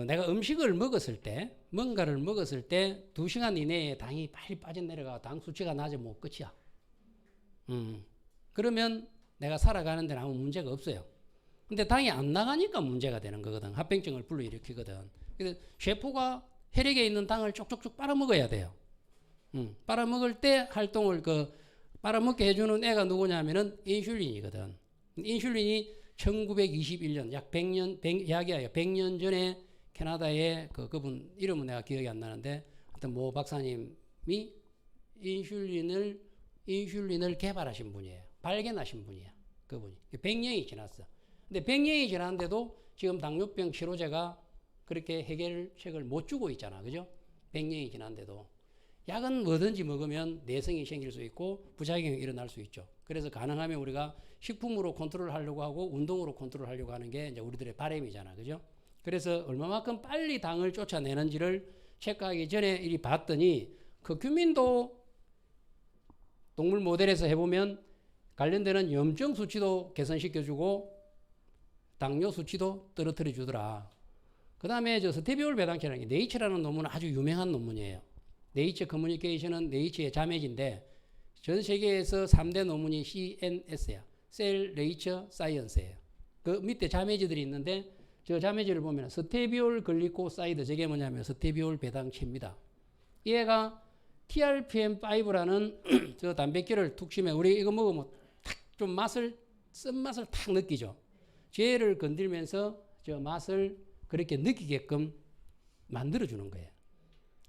내가 음식을 먹었을 때, 뭔가를 먹었을 때 2시간 이내에 당이 빨리 빠져내려가 당 수치가 낮으면 뭐 끝이야. 그러면 내가 살아가는 데는 아무 문제가 없어요. 근데 당이 안 나가니까 문제가 되는 거거든. 합병증을 불러일으키거든. 그래서 셰포가 혈액에 있는 당을 쪽쪽쪽 빨아먹어야 돼요. 빨아먹을 때 활동을 빨아먹게 해주는 애가 누구냐면은 인슐린이거든. 인슐린이 1921년 약 100년 전에 캐나다의 그분 이름은 내가 기억이 안 나는데 하여튼 모 박사님이 인슐린을 개발하신 분이에요. 발견하신 분이야. 그분이. 100년이 지났어. 근데 100년이 지났는데도 지금 당뇨병 치료제가 그렇게 해결책을 못 주고 있잖아. 그죠? 100년이 지났는데도. 약은 뭐든지 먹으면 내성이 생길 수 있고 부작용이 일어날 수 있죠. 그래서 가능하면 우리가 식품으로 컨트롤하려고 하고 운동으로 컨트롤하려고 하는 게 이제 우리들의 바람이잖아. 그죠? 그래서 얼마만큼 빨리 당을 쫓아내는지를 체크하기 전에 이리 봤더니 커큐민도 동물 모델에서 해보면 관련되는 염증 수치도 개선시켜주고 당뇨 수치도 떨어뜨려 주더라. 그 다음에 스테비올 배당체라는 게 네이처라는 논문은 아주 유명한 논문이에요. 네이처 커뮤니케이션은 네이처의 자매지인데 전 세계에서 3대 논문이 CNS야. 셀 네이처 사이언스예요. 그 밑에 자매지들이 있는데 저 자매지를 보면 스테비올 글리코사이드 저게 뭐냐면 스테비올 배당체입니다. 얘가 TRPM5라는 저 단백질을 툭 치면 우리 이거 먹으면 탁 좀 쓴맛을 탁 느끼죠. 쟤를 건들면서 저 맛을 그렇게 느끼게끔 만들어주는 거예요.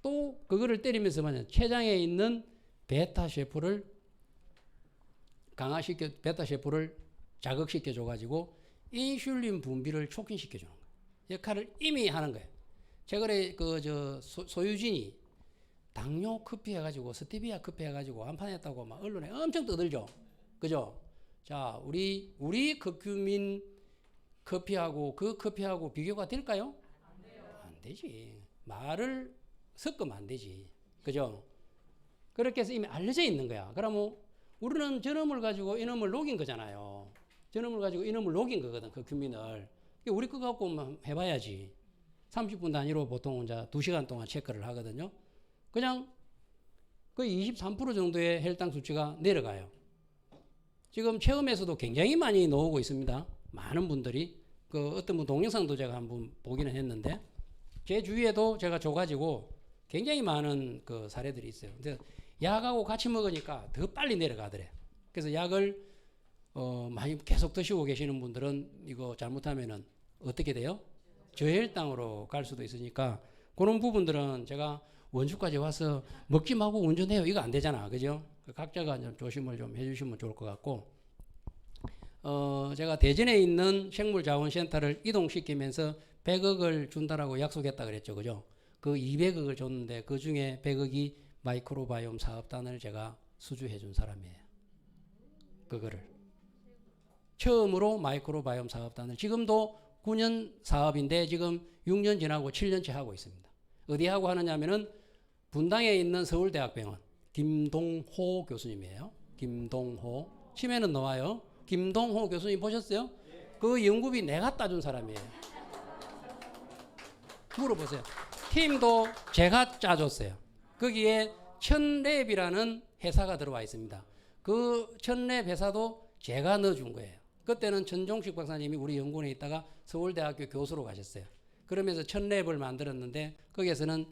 또 그거를 때리면서 뭐냐 췌장에 있는 베타세포를 베타세포를 자극시켜 줘가지고 인슐린 분비를 촉진시켜 주는 거예요. 역할을 이미 하는 거예요. 최근에 소유진이 당뇨 커피 해가지고 스티비아 커피 해가지고 완판했다고 막 언론에 엄청 떠들죠. 그죠? 자, 우리 커큐민 커피하고 그 커피하고 비교가 될까요? 안 돼요. 안 되지. 말을 섞으면 안 되지. 그죠? 그렇게 해서 이미 알려져 있는 거야. 그러면 우리는 저놈을 가지고 이놈을 녹인 거잖아요. 저놈을 가지고 이놈을 녹인 거거든, 그 규민을. 우리 거 갖고 해봐야지. 30분 단위로 보통 이제 2시간 동안 체크를 하거든요. 그냥 거의 23% 정도의 혈당 수치가 내려가요. 지금 체험에서도 굉장히 많이 나오고 있습니다. 많은 분들이. 그 어떤 분 동영상도 제가 한번 보기는 했는데, 제 주위에도 제가 줘가지고 굉장히 많은 그 사례들이 있어요. 근데 약하고 같이 먹으니까 더 빨리 내려가더래. 그래서 약을 많이 계속 드시고 계시는 분들은 이거 잘못하면은 어떻게 돼요? 저혈당으로 갈 수도 있으니까 그런 부분들은 제가 원주까지 와서 먹지 말고 운전해요. 이거 안 되잖아. 그죠? 각자가 좀 조심을 좀 해주시면 좋을 것 같고, 제가 대전에 있는 생물자원센터를 이동시키면서 100억을 준다라고 약속했다 그랬죠. 그죠? 그 200억을 줬는데 그 중에 100억이 마이크로바이옴 사업단을 제가 수주해 준 사람이에요. 그거를. 처음으로 마이크로바이옴 사업단을 지금도 9년 사업인데 지금 6년 지나고 7년째 하고 있습니다. 어디 하고 하느냐면은 분당에 있는 서울대학병원 김동호 교수님이에요. 김동호. 치매는 나와요. 김동호 교수님 보셨어요? 그 연구비 내가 따준 사람이에요. 물어보세요. 팀도 제가 짜줬어요. 거기에 천랩이라는 회사가 들어와 있습니다. 그 천랩 회사도 제가 넣어준 거예요. 그때는 전종식 박사님이 우리 연구원에 있다가 서울대학교 교수로 가셨어요. 그러면서 천랩을 만들었는데 거기에서는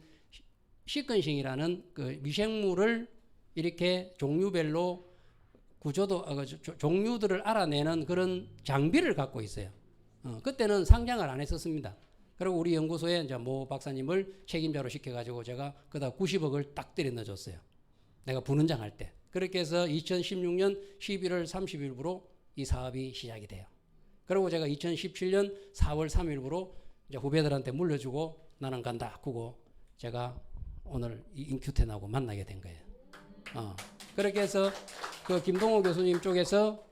시퀀싱이라는 그 미생물을 이렇게 종류별로 종류들을 알아내는 그런 장비를 갖고 있어요. 그때는 상장을 안 했었습니다. 그리고 우리 연구소에 이제 모 박사님을 책임자로 시켜가지고 제가 그다 90억을 딱 때려 넣어줬어요. 내가 부원장 할 때. 그렇게 해서 2016년 11월 30일부로 이 사업이 시작이 돼요. 그리고 제가 2017년 4월 3일부로 이제 후배들한테 물려주고 나는 간다 하고 제가 오늘 이 인큐텐하고 만나게 된 거예요. 그렇게 해서 그 김동호 교수님 쪽에서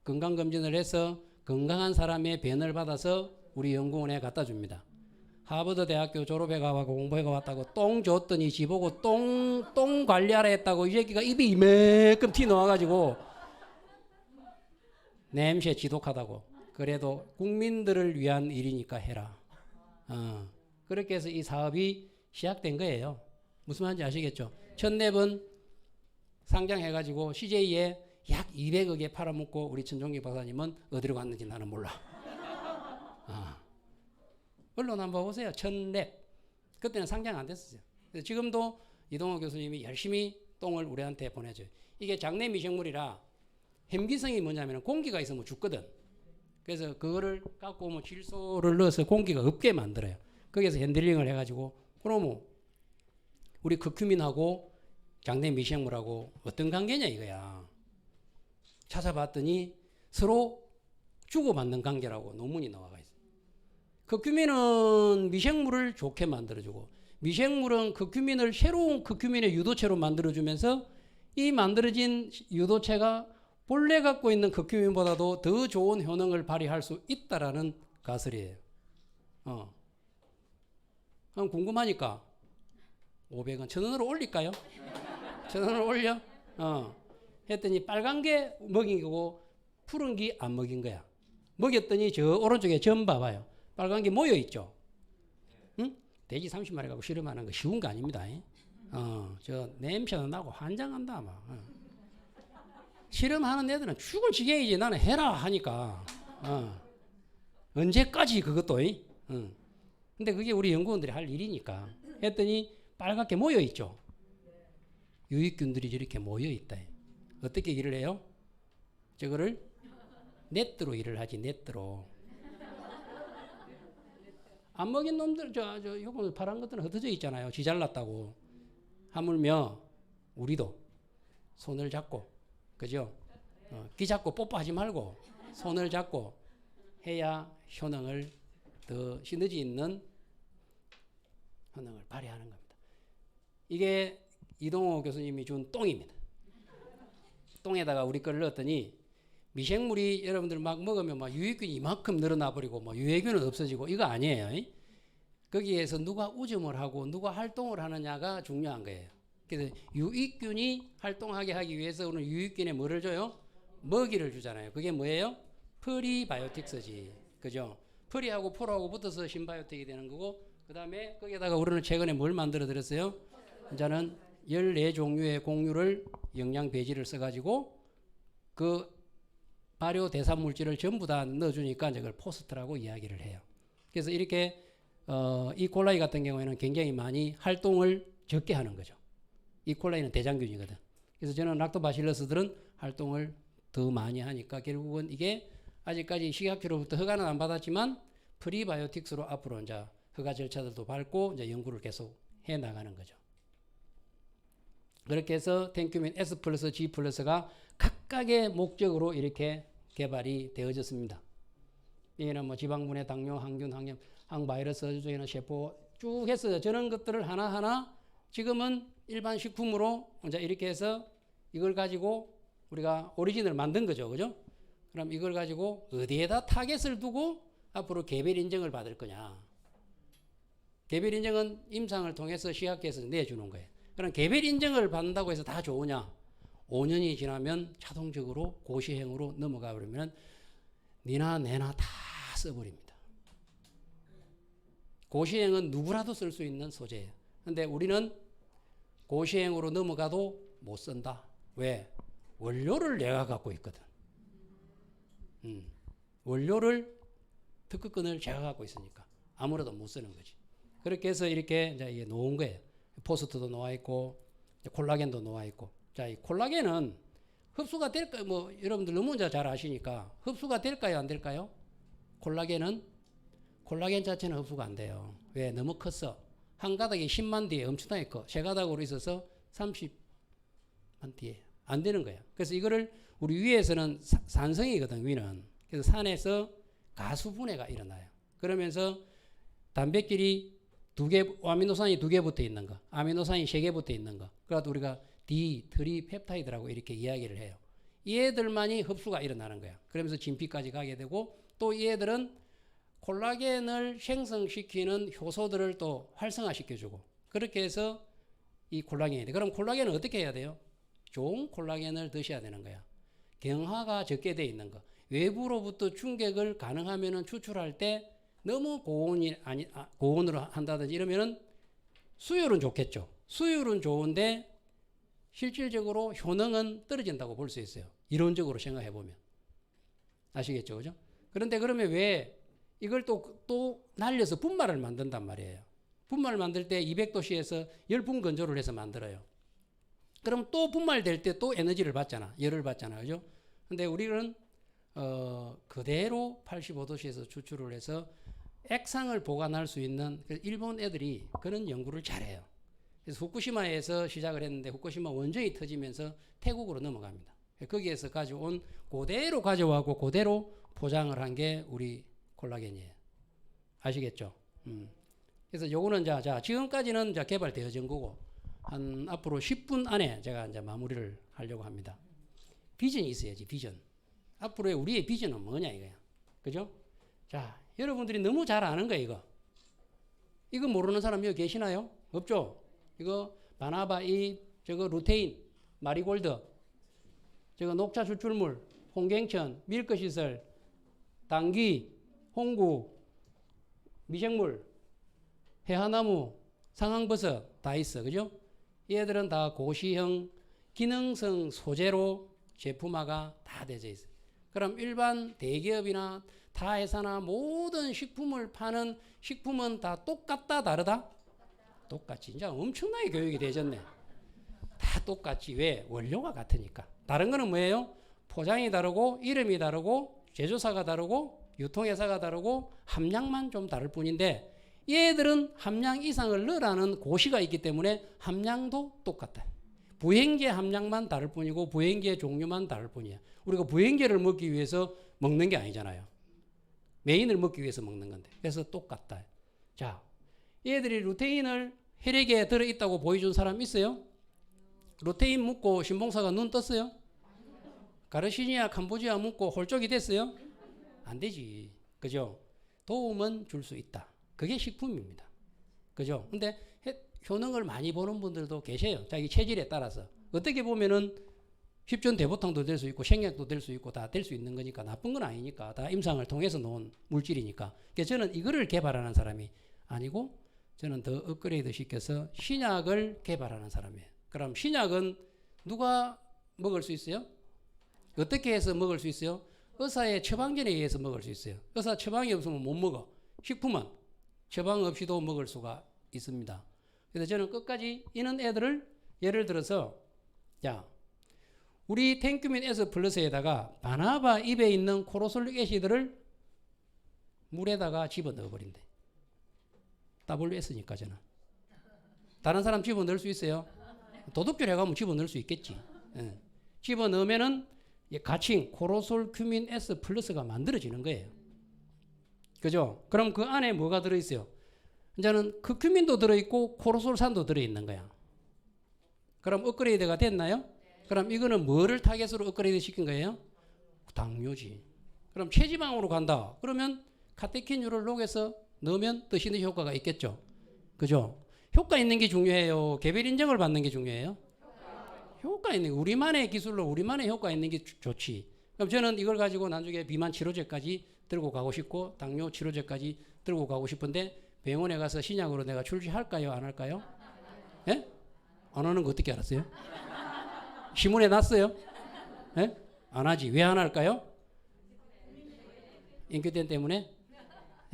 건강검진을 해서 건강한 사람의 변을 받아서 우리 연구원에 갖다 줍니다. 하버드 대학교 졸업해 가고 공부해 왔다고 똥 줬더니 지보고 똥 관리하라 했다고 이 새끼가 입이 이만큼 튀 나와가지고 냄새 지독하다고. 그래도 국민들을 위한 일이니까 해라. 그렇게 해서 이 사업이 시작된 거예요. 무슨 말인지 아시겠죠? 첫랩은 상장해가지고 CJ에 약 200억에 팔아먹고 우리 천종기 박사님은 어디로 갔는지 나는 몰라. 언론 한번 보세요. 천랩. 그때는 상장 안 됐었어요. 지금도 이동호 교수님이 열심히 똥을 우리한테 보내줘요. 이게 장내 미생물이라 햄기성이 뭐냐면 공기가 있으면 죽거든. 그래서 그거를 갖고 오면 질소를 넣어서 공기가 없게 만들어요. 거기서 핸들링을 해가지고 그러면 우리 커큐민하고 장내 미생물하고 어떤 관계냐 이거야. 찾아봤더니 서로 주고받는 관계라고 논문이 나와 있어요. 커큐민은 미생물을 좋게 만들어주고 미생물은 커큐민을 새로운 커큐민의 유도체로 만들어주면서 이 만들어진 유도체가 본래 갖고 있는 커큐민보다도 더 좋은 효능을 발휘할 수 있다라는 가설이에요. 그럼 궁금하니까 500원 1,000원으로 올릴까요? 1,000원으로 올려? 했더니 빨간 게 먹인 거고 푸른 게 안 먹인 거야. 먹였더니 저 오른쪽에 점 봐봐요. 빨간 게 모여 있죠. 응? 돼지 30마리 갖고 실험하는 거 쉬운 거 아닙니다. 저 냄새가 나고 환장한다 막. 실험하는 애들은 죽을 지경이지. 나는 해라 하니까. 언제까지 그것도. 근데 그게 우리 연구원들이 할 일이니까. 했더니 빨갛게 모여 있죠. 유익균들이 저렇게 모여 있다. 어떻게 일을 해요? 저거를 네트로 일을 하지. 네트로. 안 먹인 놈들 요거 파란 것들은 흩어져 있잖아요. 지 잘났다고. 하물며 우리도 손을 잡고 그죠? 귀 잡고 뽀뽀하지 말고 손을 잡고 해야 효능을 더 시너지 있는 효능을 발휘하는 겁니다. 이게 이동호 교수님이 준 똥입니다. 똥에다가 우리 거를 넣었더니 미생물이 여러분들 막 먹으면 막 유익균이 이만큼 늘어나 버리고 뭐 유해균은 없어지고 이거 아니에요. 거기에서 누가 우점을 하고 누가 활동을 하느냐가 중요한 거예요. 그래서 유익균이 활동하게 하기 위해서 우리는 유익균에 뭐를 줘요? 먹이를 주잖아요. 그게 뭐예요? 프리바이오틱스지. 그죠? 프리하고 포로하고 붙어서 신바이오틱이 되는 거고, 그 다음에 거기에다가 우리는 최근에 뭘 만들어 드렸어요? 이제는 14종류의 곡류를 영양 배지를 써가지고 그 발효 대사 물질을 전부 다 넣어주니까 이걸 포스트라고 이야기를 해요. 그래서 이렇게 이콜라이 같은 경우에는 굉장히 많이 활동을 적게 하는 거죠. 이콜라이는 대장균이거든. 그래서 저는 락토바실러스들은 활동을 더 많이 하니까 결국은 이게 아직까지 식약처로부터 허가는 안 받았지만 프리바이오틱스로 앞으로 이제 허가 절차들도 밟고 이제 연구를 계속 해 나가는 거죠. 그렇게 해서 탱큐민 S 플러스 G 플러스가 각각의 목적으로 이렇게 개발이 되어졌습니다. 여기는 뭐 지방분해, 당뇨, 항균, 항염, 항바이러스, 중에는 세포 쭉 했어요. 저런 것들을 하나하나 지금은 일반 식품으로 이제 이렇게 해서 이걸 가지고 우리가 오리진을 만든 거죠. 그죠? 그럼 이걸 가지고 어디에다 타겟을 두고 앞으로 개별 인정을 받을 거냐. 개별 인정은 임상을 통해서 식약처에서 내주는 거예요. 그럼 개별 인정을 받는다고 해서 다 좋으냐? 5년이 지나면 자동적으로 고시행으로 넘어가 버리면 니나 내나 다 써버립니다. 고시행은 누구라도 쓸 수 있는 소재예요. 근데 우리는 고시행으로 넘어가도 못 쓴다. 왜? 원료를 내가 갖고 있거든. 원료를 특허권을 제가 갖고 있으니까 아무래도 못 쓰는 거지. 그렇게 해서 이렇게 이제 이게 놓은 거예요. 포스트도 놓아 있고 콜라겐도 놓아 있고. 자, 이 콜라겐은 흡수가 될까요? 뭐 여러분들 너무 잘 아시니까 흡수가 될까요? 안 될까요? 콜라겐 자체는 흡수가 안 돼요. 왜? 너무 컸어. 한 가닥이 10만 뒤에 엄청나게 커. 세 가닥으로 있어서 30만 뒤에 안 되는 거예요. 그래서 이거를 우리 위에서는 산성이거든. 위는. 그래서 산에서 가수 분해가 일어나요. 그러면서 단백질이 아미노산이 2개 붙어 있는 거, 아미노산이 3개 붙어 있는 거. 그래서 우리가 트리펩타이드라고 이렇게 이야기를 해요. 이 애들만이 흡수가 일어나는 거야. 그러면서 진피까지 가게 되고 또 이 애들은 콜라겐을 생성시키는 효소들을 또 활성화시켜주고 그렇게 해서 이 콜라겐이 돼. 그럼 콜라겐은 어떻게 해야 돼요? 좋은 콜라겐을 드셔야 되는 거야. 경화가 적게 돼 있는 거. 외부로부터 충격을 가능하면은 추출할 때 너무 고온으로 한다든지 이러면은 수율은 좋겠죠. 수율은 좋은데 실질적으로 효능은 떨어진다고 볼 수 있어요. 이론적으로 생각해 보면. 아시겠죠? 그죠? 그런데 그러면 왜 이걸 또 날려서 분말을 만든단 말이에요. 분말을 만들 때 200도씨에서 열분 건조를 해서 만들어요. 그럼 또 분말될 때 또 에너지를 받잖아. 열을 받잖아. 그죠? 근데 우리는 그대로 85도씨에서 추출을 해서 액상을 보관할 수 있는 일본 애들이 그런 연구를 잘해요. 그래서 후쿠시마에서 시작을 했는데 후쿠시마 원전이 터지면서 태국으로 넘어갑니다. 거기에서 가져온 그대로 가져와고 그대로 포장을 한 게 우리 콜라겐이에요. 아시겠죠? 그래서 요거는 자 지금까지는 개발되어진 거고 한 앞으로 10분 안에 제가 이제 마무리를 하려고 합니다. 비전이 있어야지, 비전. 앞으로의 우리의 비전은 뭐냐 이거야. 그죠? 자, 여러분들이 너무 잘 아는 거야, 이거. 이거 모르는 사람 여기 계시나요? 없죠? 이거 바나바 잎, 저거 루테인, 마리골드, 저거 녹차 추출물, 홍갱천, 밀크시설, 당귀, 홍구, 미생물, 해하나무, 상황버섯 다 있어. 그죠? 얘들은 다 고시형 기능성 소재로 제품화가 다 되어 있어요. 그럼 일반 대기업이나 타회사나 모든 식품을 파는 식품은 다 똑같다, 다르다? 똑같지. 진짜 엄청나게 교육이 되졌네. 다 똑같지. 왜? 원료가 같으니까. 다른 거는 뭐예요? 포장이 다르고 이름이 다르고 제조사가 다르고 유통회사가 다르고 함량만 좀 다를 뿐인데 얘들은 함량 이상을 넣으라는 고시가 있기 때문에 함량도 똑같다. 부행제 함량만 다를 뿐이고 부행제 종류만 다를 뿐이야. 우리가 부행제를 먹기 위해서 먹는 게 아니잖아요. 메인을 먹기 위해서 먹는 건데. 그래서 똑같다. 자, 얘들이 루테인을 혈액에 들어있다고 보여준 사람 있어요? 루테인 묻고 신봉사가 눈 떴어요? 가르시니아 캄보지아 묻고 홀쭉이 됐어요? 안 되지. 그죠? 도움은 줄 수 있다. 그게 식품입니다. 그죠? 근데 효능을 많이 보는 분들도 계세요. 자기 체질에 따라서. 어떻게 보면은 휘전대보통도 될 수 있고 생약도 될 수 있고 다 될 수 있는 거니까 나쁜 건 아니니까 다 임상을 통해서 놓은 물질이니까. 그래서 저는 이거를 개발하는 사람이 아니고 저는 더 업그레이드 시켜서 신약을 개발하는 사람이에요. 그럼 신약은 누가 먹을 수 있어요? 어떻게 해서 먹을 수 있어요? 의사의 처방전에 의해서 먹을 수 있어요. 의사 처방이 없으면 못 먹어. 식품은 처방 없이도 먹을 수가 있습니다. 그래서 저는 끝까지 이런 애들을 예를 들어서 자 우리 텐큐민 S 플러스에다가 바나바 잎에 있는 코로솔릭 애시드를 물에다가 집어넣어 버린대. WS니까 저는. 다른 사람 집어넣을 수 있어요? 도둑질 해가면 집어넣을 수 있겠지. 예. 집어넣으면은 가칭 코로솔 큐민 S 플러스가 만들어지는 거예요. 그죠? 그럼 그 안에 뭐가 들어있어요? 이제는 크큐민도 들어있고 코로솔산도 들어있는 거야. 그럼 업그레이드가 됐나요? 그럼 이거는 뭐를 타겟으로 업그레이드 시킨 거예요? 당뇨지. 그럼 체지방으로 간다. 그러면 카테킨유를 녹여서 넣으면 드시는 효과가 있겠죠. 그죠? 효과 있는 게 중요해요. 개별 인정을 받는 게 중요해요. 효과 있는 게 우리만의 기술로 우리만의 효과 있는 게 좋지. 그럼 저는 이걸 가지고 나중에 비만 치료제까지 들고 가고 싶고 당뇨 치료제까지 들고 가고 싶은데 병원에 가서 신약으로 내가 출시할까요? 안 할까요? 예? 안 하는 거 어떻게 알았어요? 신문에 났어요? 예? 안 하지. 왜 안 할까요? 인큐덴 때문에?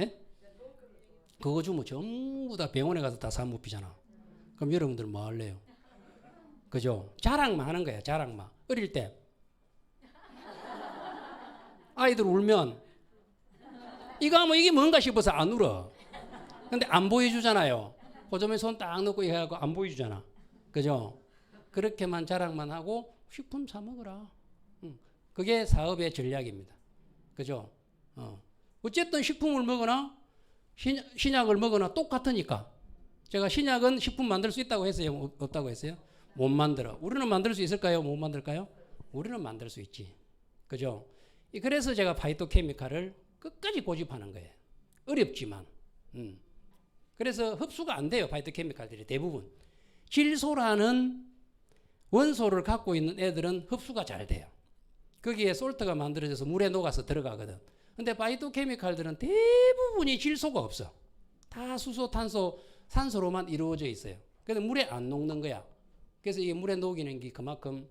예? 그거 주면 전부 다 병원에 가서 다 사모피잖아. 그럼 여러분들 뭐 할래요? 그죠? 자랑만 하는 거야. 자랑만. 어릴 때 아이들 울면 이거 하면 이게 뭔가 싶어서 안 울어. 근데 안 보여주잖아요. 호점에 손 딱 넣고 이거 하고 안 보여주잖아. 그죠? 그렇게만 자랑만 하고 식품 사 먹어라. 그게 사업의 전략입니다. 그죠? 어쨌든 식품을 먹거나 신약을 먹거나 똑같으니까. 제가 신약은 식품 만들 수 있다고 했어요? 없다고 했어요? 못 만들어. 우리는 만들 수 있을까요? 못 만들까요? 우리는 만들 수 있지. 그죠? 그래서 제가 파이토케미칼을 끝까지 고집하는 거예요. 어렵지만. 그래서 흡수가 안 돼요. 파이토케미칼들이 대부분. 질소라는 원소를 갖고 있는 애들은 흡수가 잘 돼요. 거기에 솔트가 만들어져서 물에 녹아서 들어가거든. 근데 파이토케미칼들은 대부분이 질소가 없어. 다 수소, 탄소, 산소로만 이루어져 있어요. 그래서 물에 안 녹는 거야. 그래서 이게 물에 녹이는 게 그만큼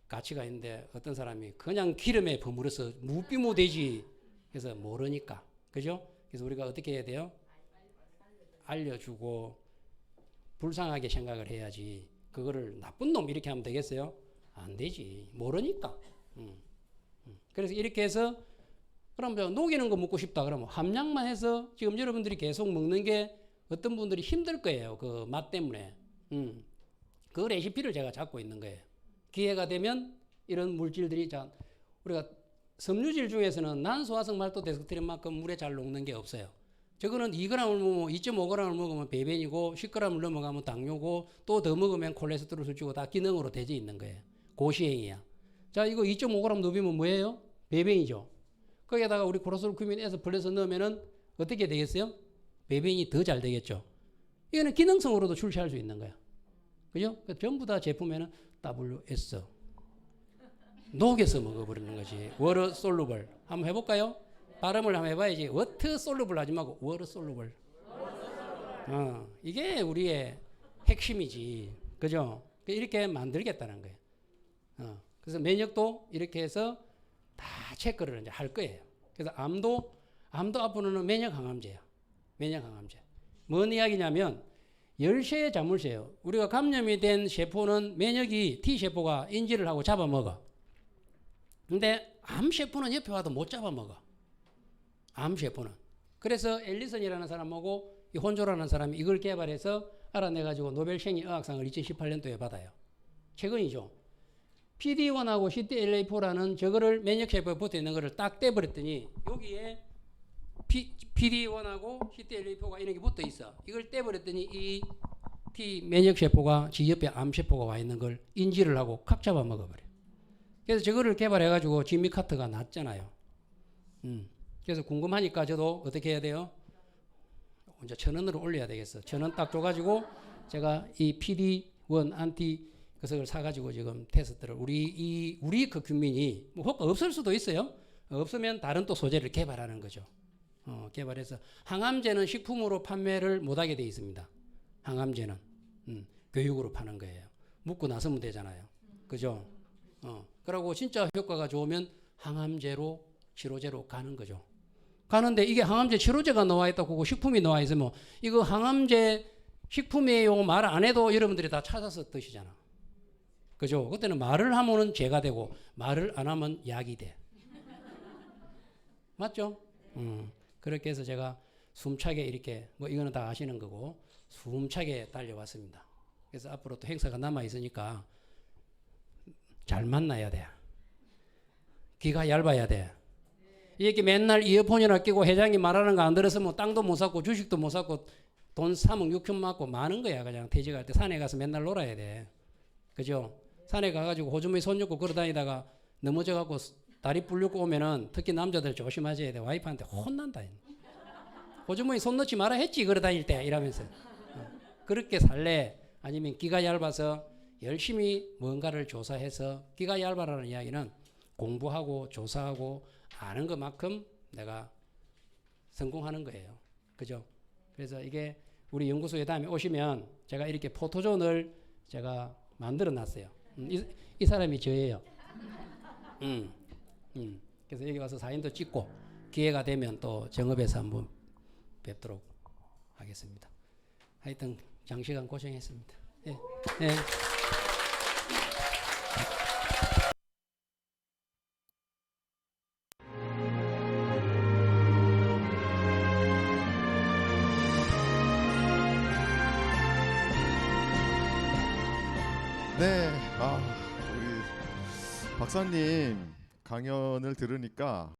가치가 있는데 어떤 사람이 그냥 기름에 버무려서 무비모 되지. 그래서 모르니까. 그죠? 그래서 우리가 어떻게 해야 돼요? 알려주고 불쌍하게 생각을 해야지. 그거를 나쁜 놈 이렇게 하면 되겠어요? 안 되지. 모르니까. 그래서 이렇게 해서 그럼 녹이는 거 먹고 싶다 그러면 함량만 해서 지금 여러분들이 계속 먹는 게 어떤 분들이 힘들 거예요. 그 맛 때문에. 그 레시피를 제가 잡고 있는 거예요. 기회가 되면 이런 물질들이 우리가 섬유질 중에서는 난소화성 말토데스크린만큼 물에 잘 녹는 게 없어요. 저거는 2g을 먹으면 2.5g을 먹으면 배변이고 10g을 넘어가면 당뇨고 또 더 먹으면 콜레스테롤 수치고 다 기능으로 되어 있는 거예요. 고시행이야. 자, 이거 2.5g 높이면 뭐예요? 배변이죠. 거기에다가 우리 코로솔 큐민 S 플러스 넣으면은 어떻게 되겠어요? 배변이 더 잘 되겠죠. 이거는 기능성으로도 출시할 수 있는 거야. 그죠? 전부 다 제품에는 WS. 녹여서 먹어버리는 거지. 워터 솔루블. 한번 해볼까요? 발음을 한번 해봐야지. 워터 솔루블 하지 말고 워터 솔루블. 이게 우리의 핵심이지. 그죠? 이렇게 만들겠다는 거예요. 그래서 면역도 이렇게 해서 다 체크를 이제 할 거예요. 그래서 암도 앞으로는 면역 항암제야. 면역 항암제. 뭔 이야기냐면 열쇠의 자물쇠예요. 우리가 감염이 된 세포는 면역이 T세포가 인지를 하고 잡아먹어. 근데 암세포는 옆에 와도 못 잡아먹어. 암세포는. 그래서 앨리슨이라는 사람하고 이 혼조라는 사람이 이걸 개발해서 알아내가지고 노벨 생리의학상을 2018년도에 받아요. 최근이죠. PD1하고 CTLA4라는 저거를 면역세포에 붙어 있는 거를 딱 떼버렸더니 여기에 PD1하고 CTLA4가 이런 게 붙어 있어. 이걸 떼버렸더니 이 T 면역세포가 지 옆에 암세포가 와 있는 걸 인지를 하고 칵 잡아먹어버려. 그래서 저거를 개발해가지고 지미 카트가 났잖아요. 그래서 궁금하니까 저도 어떻게 해야 돼요? 이제 1,000원으로 올려야 되겠어. 1,000원 딱 줘가지고 제가 이 PD1 안티 그것을 사가지고 지금 테스트를 우리 그 국민이 뭐 효과 없을 수도 있어요. 없으면 다른 또 소재를 개발하는 거죠. 개발해서 항암제는 식품으로 판매를 못하게 돼 있습니다. 항암제는 교육으로 파는 거예요. 묻고 나서면 되잖아요. 그죠? 그러고 진짜 효과가 좋으면 항암제로 치료제로 가는 거죠. 가는데 이게 항암제 치료제가 나와 있다고 식품이 나와 있으면 이거 항암제 식품이에요 말 안 해도 여러분들이 다 찾아서 드시잖아. 그죠? 그때는 말을 하면은 죄가 되고 말을 안 하면 약이 돼. 맞죠? 그렇게 해서 제가 숨차게 이렇게 뭐 이거는 다 아시는 거고 숨차게 달려왔습니다. 그래서 앞으로 또 행사가 남아 있으니까 잘 만나야 돼. 귀가 얇아야 돼. 이렇게 맨날 이어폰이나 끼고 회장이 말하는 거 안 들었으면 땅도 못 샀고 주식도 못 샀고 돈 3억 6천 맞고 많은 거야. 그냥 퇴직할 때 산에 가서 맨날 놀아야 돼. 그죠? 산에 가가지고 호주머니 손 넣고 걸어다니다가 넘어져갖고 다리 불리고 오면은 특히 남자들 조심하셔야 돼. 와이프한테 혼난다. 호주머니 손 넣지 마라 했지 걸어다닐 때 이러면서. 그렇게 살래? 아니면 귀가 얇아서 열심히 뭔가를 조사해서 귀가 얇아라는 이야기는 공부하고 조사하고 아는 것만큼 내가 성공하는 거예요. 그죠? 그래서 이게 우리 연구소에 다음에 오시면 제가 이렇게 포토존을 제가 만들어 놨어요. 이 사람이 저예요. 그래서 여기 와서 사진도 찍고 기회가 되면 또 정읍에서 한번 뵙도록 하겠습니다. 하여튼 장시간 고생했습니다. 예. 예. 네, 우리 박사님 강연을 들으니까